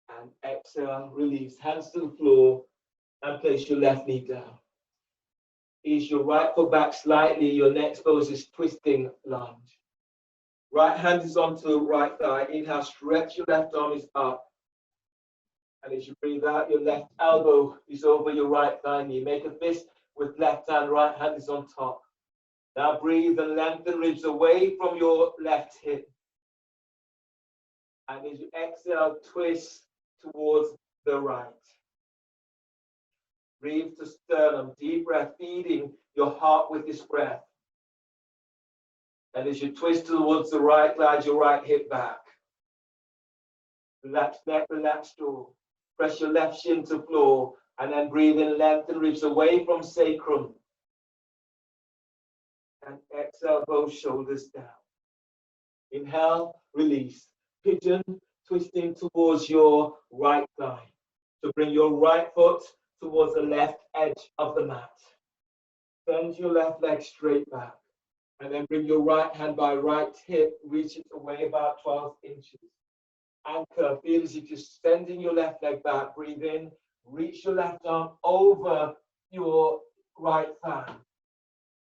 And exhale, release, hands to the floor, and place your left knee down. Ease your right foot back slightly, your next pose is twisting lunge. Right hand is onto the right thigh. Inhale, stretch your left arm is up. And as you breathe out, your left elbow is over your right thigh knee. Make a fist with left hand, right hand is on top. Now breathe and lengthen ribs away from your left hip. And as you exhale, twist towards the right. Breathe to sternum, deep breath, feeding your heart with this breath. And as you twist towards the right, glide your right hip back. Relax neck, relax jaw. Press your left shin to floor, and then breathe in, lengthen ribs away from sacrum. And exhale, both shoulders down. Inhale, release. Pigeon, twisting towards your right thigh. So bring your right foot towards the left edge of the mat. Bend your left leg straight back. And then bring your right hand by right hip, reach it away about 12 inches. Anchor, feel as if you're sending your left leg back. Breathe in, reach your left arm over your right thigh.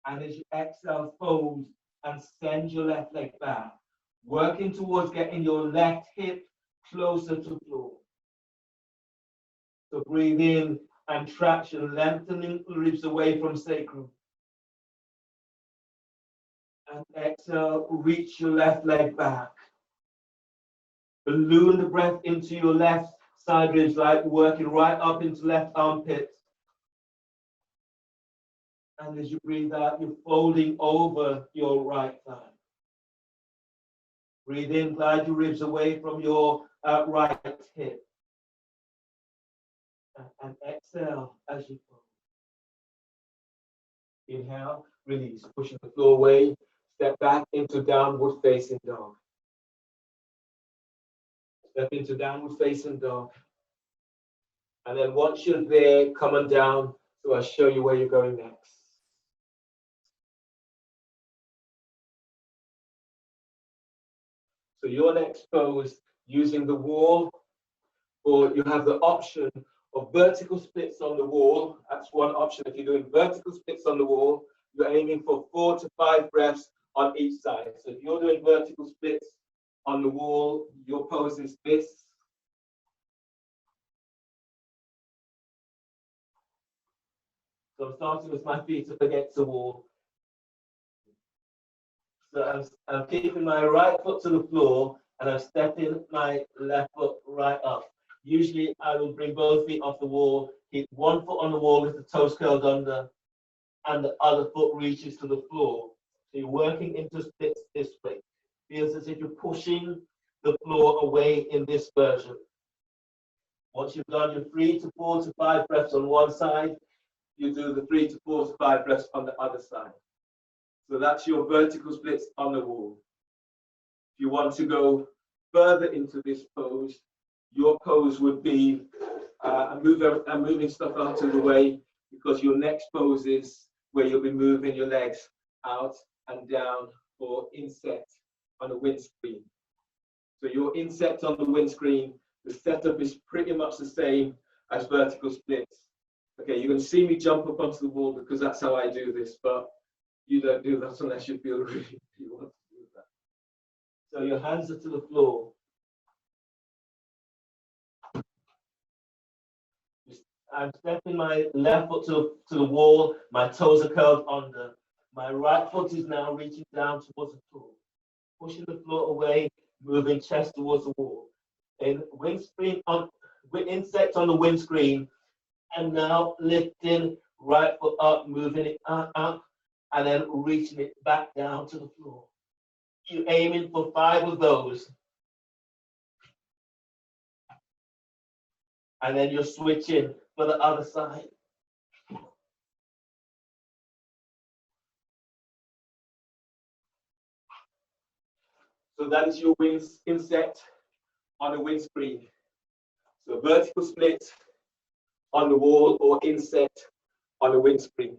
And as you exhale, fold and send your left leg back. Working towards getting your left hip closer to the floor. So breathe in and traction, lengthening the ribs away from sacrum. And exhale, reach your left leg back. Balloon the breath into your left side ribs, like working right up into left armpit. And as you breathe out, you're folding over your right thigh. Breathe in, glide your ribs away from your right hip. And exhale as you fold. Inhale, release, pushing the floor away. Step back into downward facing dog. Step into downward facing dog. And then once you're there, come on down. So I'll show you where you're going next. So your next pose, using the wall, or you have the option of vertical splits on the wall. That's one option. If you're doing vertical splits on the wall, you're aiming for 4 to 5 breaths on each side. So if you're doing vertical splits on the wall, your pose is this. So I'm starting with my feet up against the wall. So I'm keeping my right foot to the floor and I'm stepping my left foot right up. Usually I will bring both feet off the wall, keep one foot on the wall with the toes curled under, and the other foot reaches to the floor. So you're working into splits this way. Feels as if you're pushing the floor away in this version. Once you've done your 3 to 4 to 5 breaths on one side, you do the 3 to 4 to 5 breaths on the other side. So that's your vertical splits on the wall. If you want to go further into this pose, your pose would be, I'm moving stuff out of the way, because your next pose is where you'll be moving your legs out and down or inset on the windscreen. So your inset on the windscreen, the setup is pretty much the same as vertical splits. Okay, you're going to see me jump up onto the wall because that's how I do this, but you don't do that unless you feel really you want to do that. So your hands are to the floor. I'm stepping my left foot to the wall, my toes are curled under. My right foot is now reaching down towards the floor, pushing the floor away, moving chest towards the wall. In windscreen on insect on the windscreen, and now lifting right foot up, moving it up, and then reaching it back down to the floor. You're aiming for 5 of those. And then you're switching for the other side. So that is your insect on the windscreen. So vertical split on the wall or inset on the windscreen.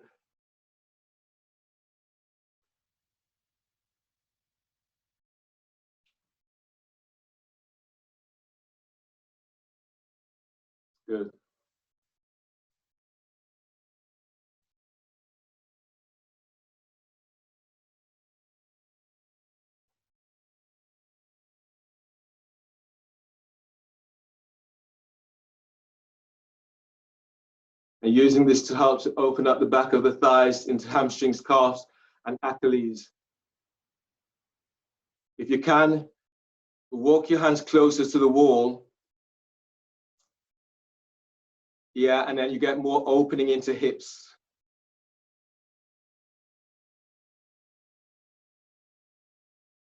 Good. And using this to help to open up the back of the thighs into hamstrings, calves, and Achilles. If you can, walk your hands closer to the wall. Yeah, and then you get more opening into hips.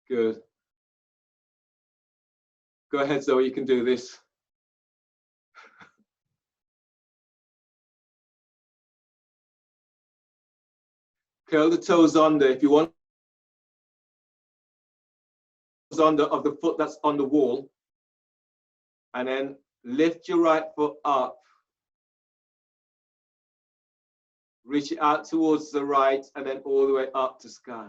Good. Go ahead, Zoe, you can do this. Curl the toes under. If you want under of the foot that's on the wall, and then lift your right foot up. Reach it out towards the right and then all the way up to sky.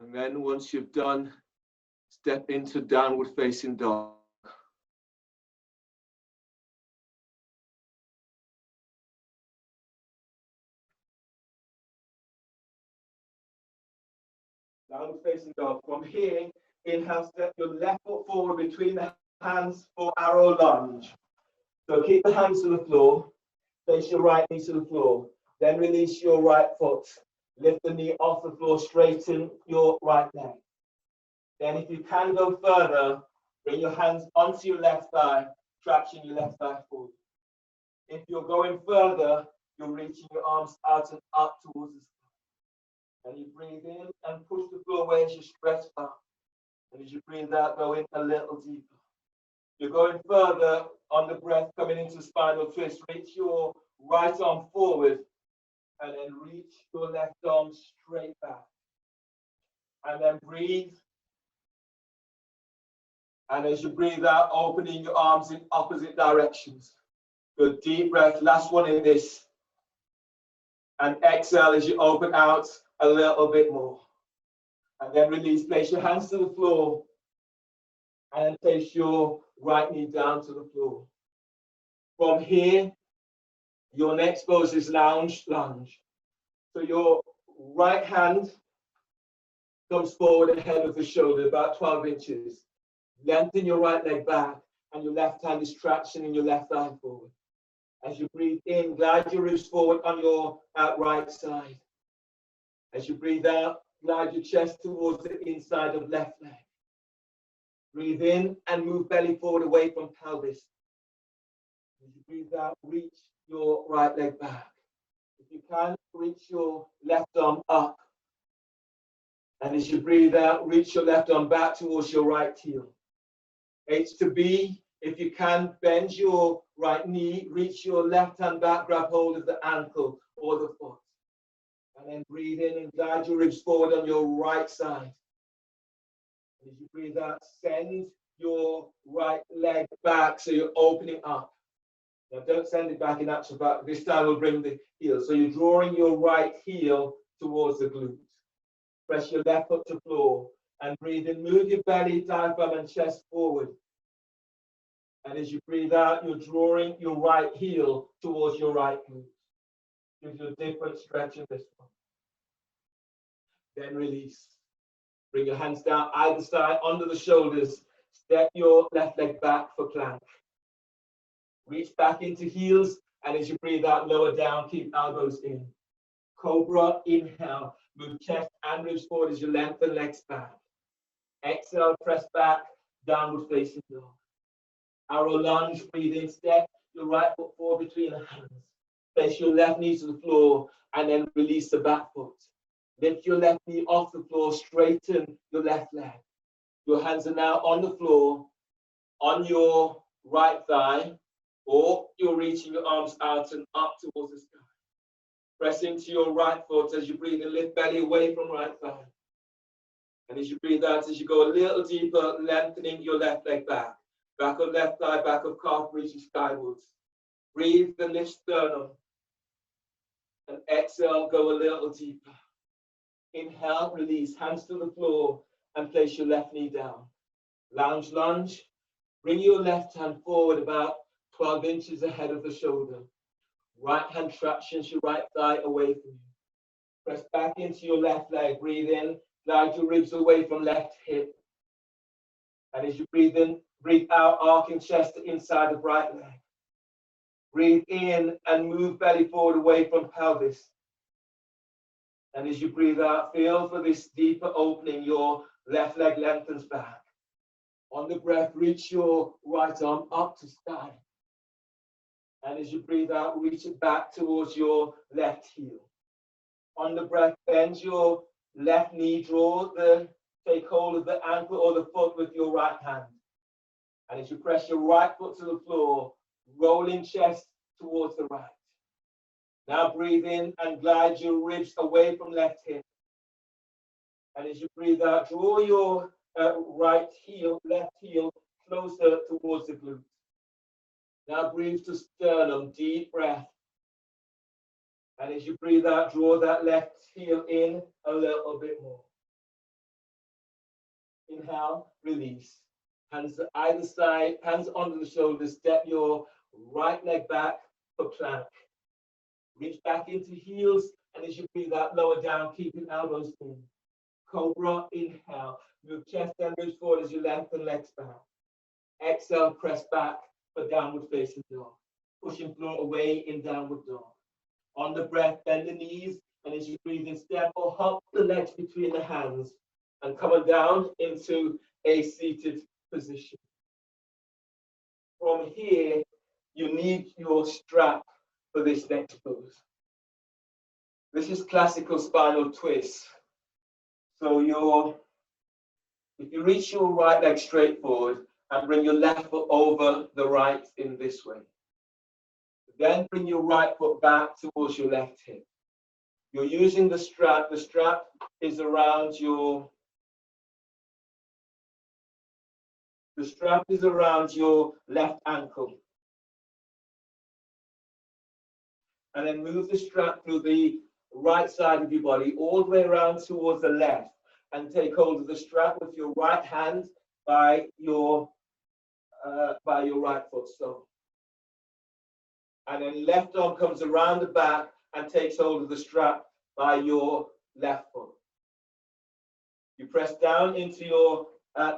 And then once you've done, step into downward facing dog. Downward facing dog. From here, inhale, step your left foot forward between the hands for arrow lunge. So keep the hands to the floor, face your right knee to the floor, then release your right foot. Lift the knee off the floor, straighten your right leg. Then if you can go further, bring your hands onto your left thigh, traction your left thigh forward. If you're going further, you're reaching your arms out and up towards the sky. And you breathe in and push the floor away as you stretch up. And as you breathe out, go in a little deeper. You're going further on the breath, coming into spinal twist. Reach your right arm forward and then reach your left arm straight back. And then breathe. And as you breathe out, opening your arms in opposite directions. Good deep breath. Last one in this. And exhale as you open out a little bit more. And then release, place your hands to the floor, and then place your right knee down to the floor. From here, your next pose is lounge lunge. So your right hand comes forward ahead of the shoulder, about 12 inches. Lengthen your right leg back, and your left hand is traction in your left thigh forward. As you breathe in, glide your ribs forward on your right side. As you breathe out, glide your chest towards the inside of left leg. Breathe in and move belly forward away from pelvis. As you breathe out, reach your right leg back. If you can, reach your left arm up. And as you breathe out, reach your left arm back towards your right heel. H to B, if you can, bend your right knee, reach your left hand back, grab hold of the ankle or the foot. And then breathe in and glide your ribs forward on your right side. As you breathe out, send your right leg back so you're opening up. Now don't send it back in actual fact. This time we'll bring the heel. So you're drawing your right heel towards the glute. Press your left foot to floor and breathe in. Move your belly, diaphragm and chest forward. And as you breathe out, you're drawing your right heel towards your right glute. Gives you a different stretch in this one. Then release. Bring your hands down either side, under the shoulders. Step your left leg back for plank. Reach back into heels, and as you breathe out, lower down, keep elbows in. Cobra, inhale. Move chest and ribs forward as you lengthen legs back. Exhale, press back, downward facing dog. Arrow lunge, breathe in, step your right foot forward between the hands. Place your left knee to the floor, and then release the back foot. Lift your left knee off the floor, straighten your left leg. Your hands are now on the floor, on your right thigh, or you're reaching your arms out and up towards the sky. Press into your right foot as you breathe in, lift belly away from right thigh. And as you breathe out, as you go a little deeper, lengthening your left leg back. Back of left thigh, back of calf reaching skywards. Breathe and lift sternum. And exhale, go a little deeper. Inhale, release, hands to the floor, and place your left knee down. Lounge lunge. Bring your left hand forward about 12 inches ahead of the shoulder. Right hand tractions your right thigh away from you. Press back into your left leg. Breathe in, glide your ribs away from left hip. And as you breathe in, breathe out, arcing chest to inside of right leg. Breathe in and move belly forward away from pelvis. And as you breathe out, feel for this deeper opening, your left leg lengthens back. On the breath, reach your right arm up to sky. And as you breathe out, reach it back towards your left heel. On the breath, bend your left knee, take hold of the ankle or the foot with your right hand. And as you press your right foot to the floor, rolling chest towards the right. Now breathe in and glide your ribs away from left hip. And as you breathe out, draw your left heel closer towards the glute. Now breathe to sternum, deep breath. And as you breathe out, draw that left heel in a little bit more. Inhale, release. Hands to either side, hands under the shoulders, step your right leg back for plank. Reach back into heels, and as you breathe out, lower down, keeping elbows in. Cobra, inhale. Move chest and ribs forward as you lengthen legs back. Exhale, press back for downward facing dog. Pushing floor away in downward dog. On the breath, bend the knees, and as you breathe in, step or hop the legs between the hands and coming down into a seated position. From here, you need your strap for this next pose. This is classical spinal twist. So if you reach your right leg straight forward and bring your left foot over the right in this way. Then bring your right foot back towards your left hip. You're using the strap. The strap is around your left ankle. And then move the strap through the right side of your body, all the way around towards the left, and take hold of the strap with your right hand by your right foot. So, and then left arm comes around the back and takes hold of the strap by your left foot. You press down into your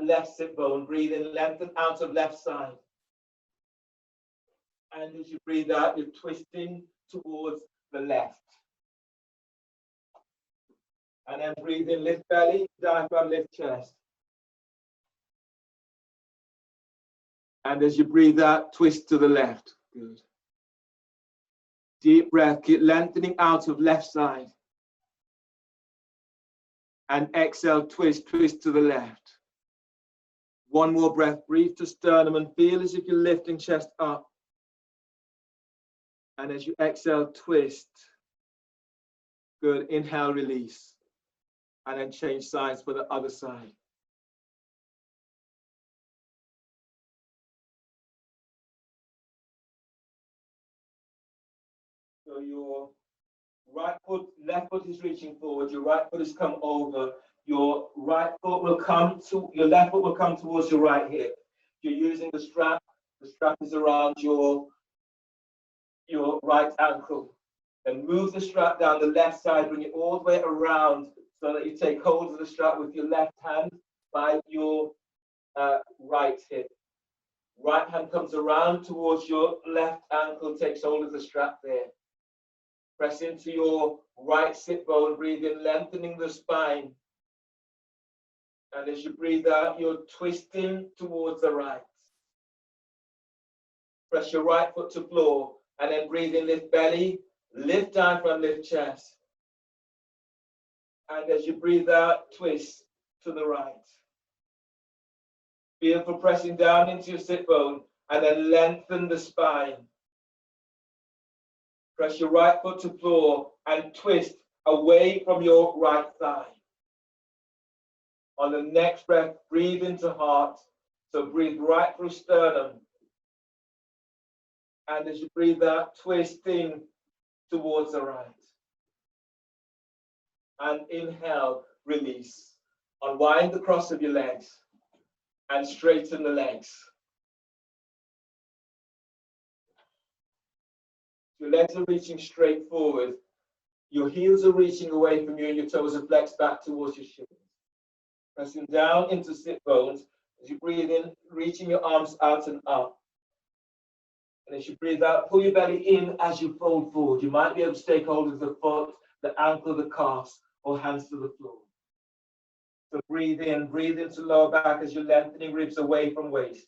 left sit bone, breathe in, lengthen out of left side. And as you breathe out, you're twisting towards the left. And then breathe in, lift belly, diaphragm, lift chest. And as you breathe out, twist to the left. Good. Deep breath, keep lengthening out of left side. And exhale, twist, twist to the left. One more breath, breathe to sternum and feel as if you're lifting chest up. And as you exhale, twist. Good, inhale, release. And then change sides for the other side. So your right foot, left foot is reaching forward, your right foot has come over, your right foot will come to, your left foot will come towards your right hip. You're using the strap is around your right ankle. And move the strap down the left side, bring it all the way around so that you take hold of the strap with your left hand by your right hip. Right hand comes around towards your left ankle, takes hold of the strap there. Press into your right sit bone, breathe in, lengthening the spine. And as you breathe out, you're twisting towards the right. Press your right foot to floor, and then breathe in, lift belly, lift diaphragm, lift chest. And as you breathe out, twist to the right. Feel for pressing down into your sit bone, and then lengthen the spine. Press your right foot to floor and twist away from your right thigh. On the next breath, breathe into heart. So breathe right through sternum. And as you breathe out, twisting towards the right. And inhale, release. Unwind the cross of your legs and straighten the legs. Your legs are reaching straight forward. Your heels are reaching away from you and your toes are flexed back towards your shins. Pressing down into sit bones. As you breathe in, reaching your arms out and up. And as you breathe out, pull your belly in as you fold forward. You might be able to take hold of the foot, the ankle, the calves, or hands to the floor. So breathe into lower back as you're lengthening ribs away from waist.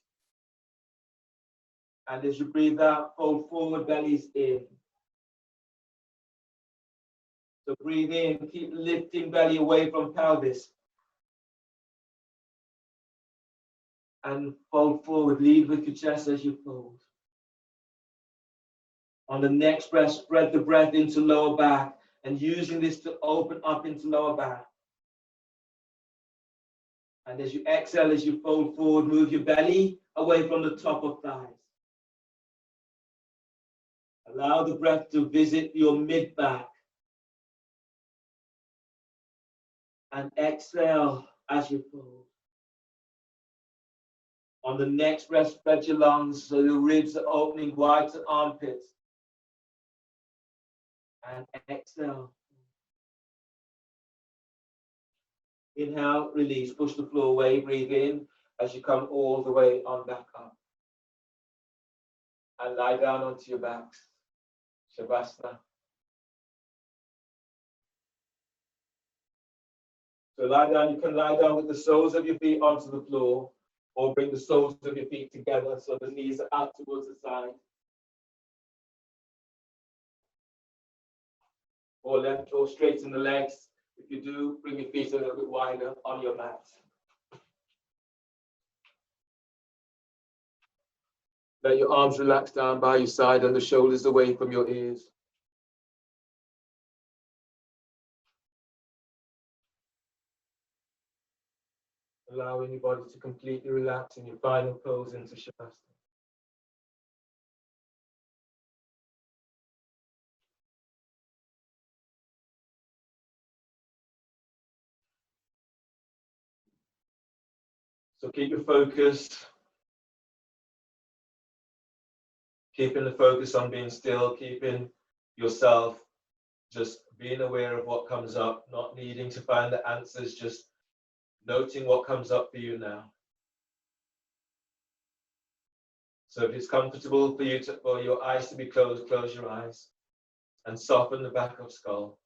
And as you breathe out, fold forward, bellies in. So breathe in, keep lifting belly away from pelvis. And fold forward, lead with your chest as you fold. On the next breath, spread the breath into lower back and using this to open up into lower back. And as you exhale, as you fold forward, move your belly away from the top of thighs. Allow the breath to visit your mid-back. And exhale as you fold. On the next breath, spread your lungs so your ribs are opening wide to armpits. And exhale. Inhale, release, push the floor away, breathe in as you come all the way on back up. And lie down onto your backs. Shavasana. So lie down, you can lie down with the soles of your feet onto the floor, or bring the soles of your feet together so the knees are out towards the side. Or left or straighten the legs. If you do, bring your feet a little bit wider on your mat. Let your arms relax down by your side and the shoulders away from your ears. Allowing your body to completely relax in your final pose into Shavasana. So keep your focus, keeping the focus on being still, keeping yourself just being aware of what comes up, not needing to find the answers, just noting what comes up for you now. So if it's comfortable for you for your eyes to be closed, close your eyes and soften the back of skull.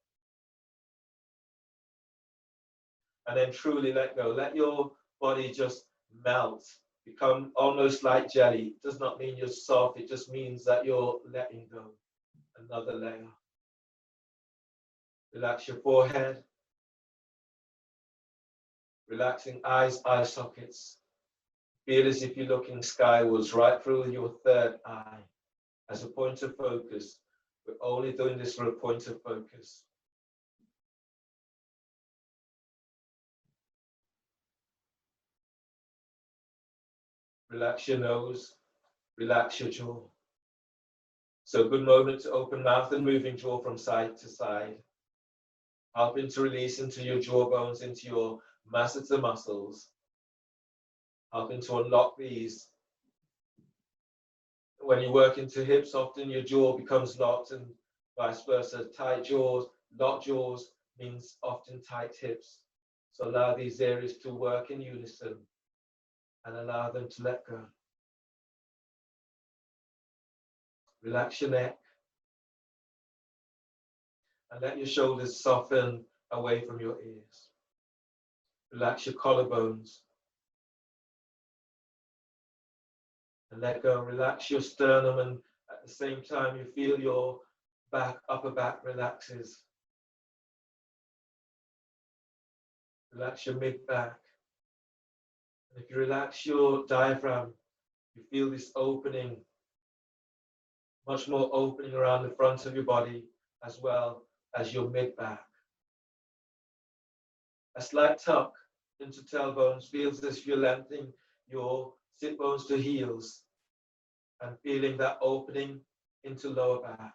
And then truly let go. Let your body just melt, become almost like jelly. It does not mean you're soft. It just means that you're letting go. Another layer. Relax your forehead. Relaxing eyes, eye sockets. Feel as if you're looking skywards, right through your third eye as a point of focus. We're only doing this for a point of focus. Relax your nose, relax your jaw. So good moment to open mouth and moving jaw from side to side. Helping to release into your jawbones, into your masseter muscles. Helping to unlock these. When you work into hips, often your jaw becomes locked and vice versa. Tight jaws, locked jaws means often tight hips. So allow these areas to work in unison and allow them to let go. Relax your neck and let your shoulders soften away from your ears. Relax your collarbones and let go. Relax your sternum, and at the same time you feel your back, upper back relaxes. Relax your mid back. And if you relax your diaphragm, you feel this opening, much more opening around the front of your body as well as your mid back. A slight tuck into tailbones feels as if you're lengthening your sit bones to heels and feeling that opening into lower back.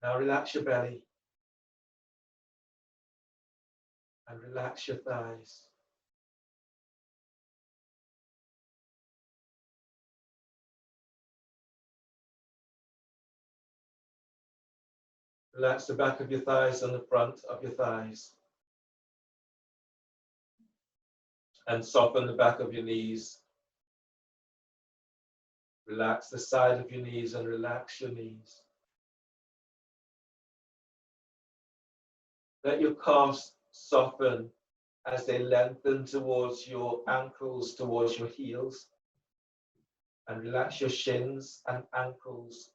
Now relax your belly and relax your thighs. Relax the back of your thighs and the front of your thighs. And soften the back of your knees. Relax the side of your knees and relax your knees. Let your calves soften as they lengthen towards your ankles, towards your heels. And relax your shins and ankles.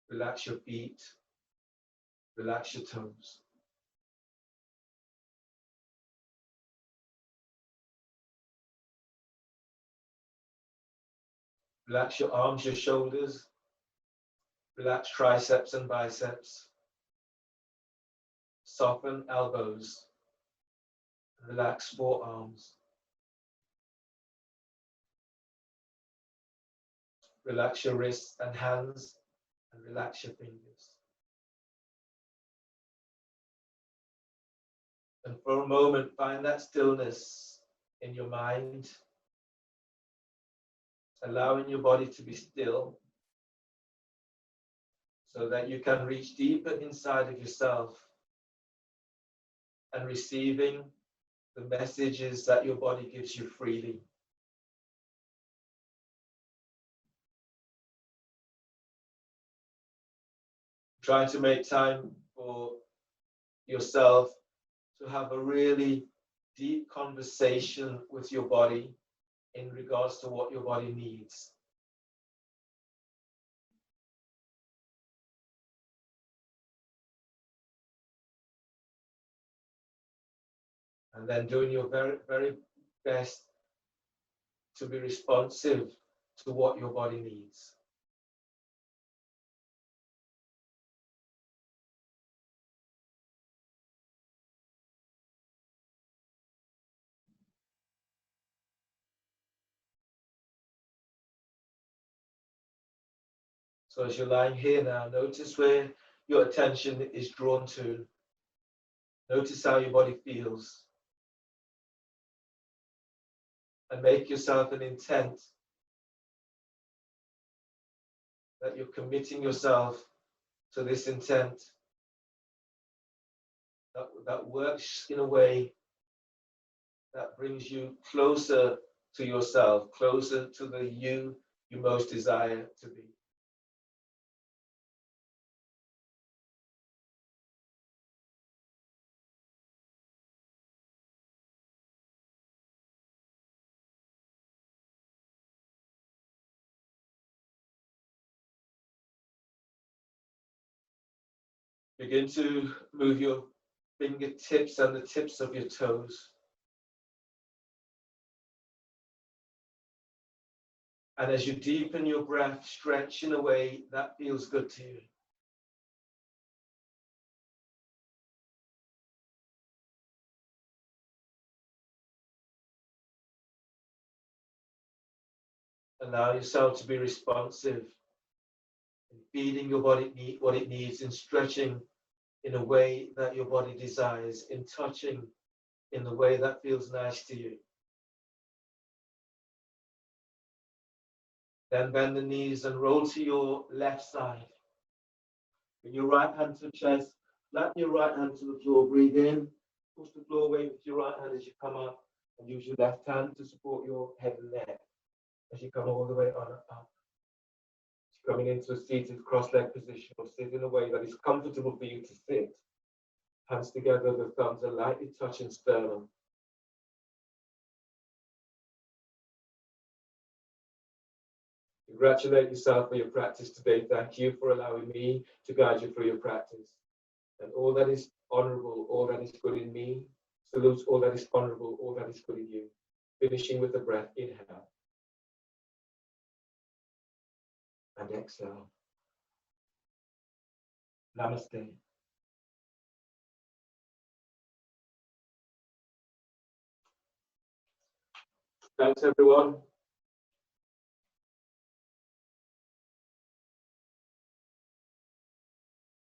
Relax your feet. Relax your toes. Relax your arms, your shoulders. Relax triceps and biceps. Soften elbows. Relax forearms. Relax your wrists and hands, and relax your fingers. And for a moment, find that stillness in your mind, allowing your body to be still so that you can reach deeper inside of yourself and receiving the messages that your body gives you freely. Try to make time for yourself to have a really deep conversation with your body in regards to what your body needs. And then doing your very, very best to be responsive to what your body needs. So as you're lying here now, notice where your attention is drawn to. Notice how your body feels. and make yourself an intent that you're committing yourself to this intent that works in a way that brings you closer to yourself, closer to the you most desire to be. Begin to move your fingertips and the tips of your toes. And as you deepen your breath, stretch in a way that feels good to you. Allow yourself to be responsive in feeding your body what it needs, in stretching in a way that your body desires, in touching in the way that feels nice to you. Then bend the knees and roll to your left side. Bring your right hand to the chest, flatten your right hand to the floor, breathe in, push the floor away with your right hand as you come up, and use your left hand to support your head and neck as you come all the way on up. Coming into a seated cross-leg position, or sit in a way that is comfortable for you to sit. Hands together, the thumbs are lightly touching sternum. Congratulate yourself for your practice today. Thank you for allowing me to guide you through your practice. And all that is honorable, all that is good in me, salutes all that is honorable, all that is good in you. Finishing with the breath, inhale. And exhale. Namaste. Thanks, everyone.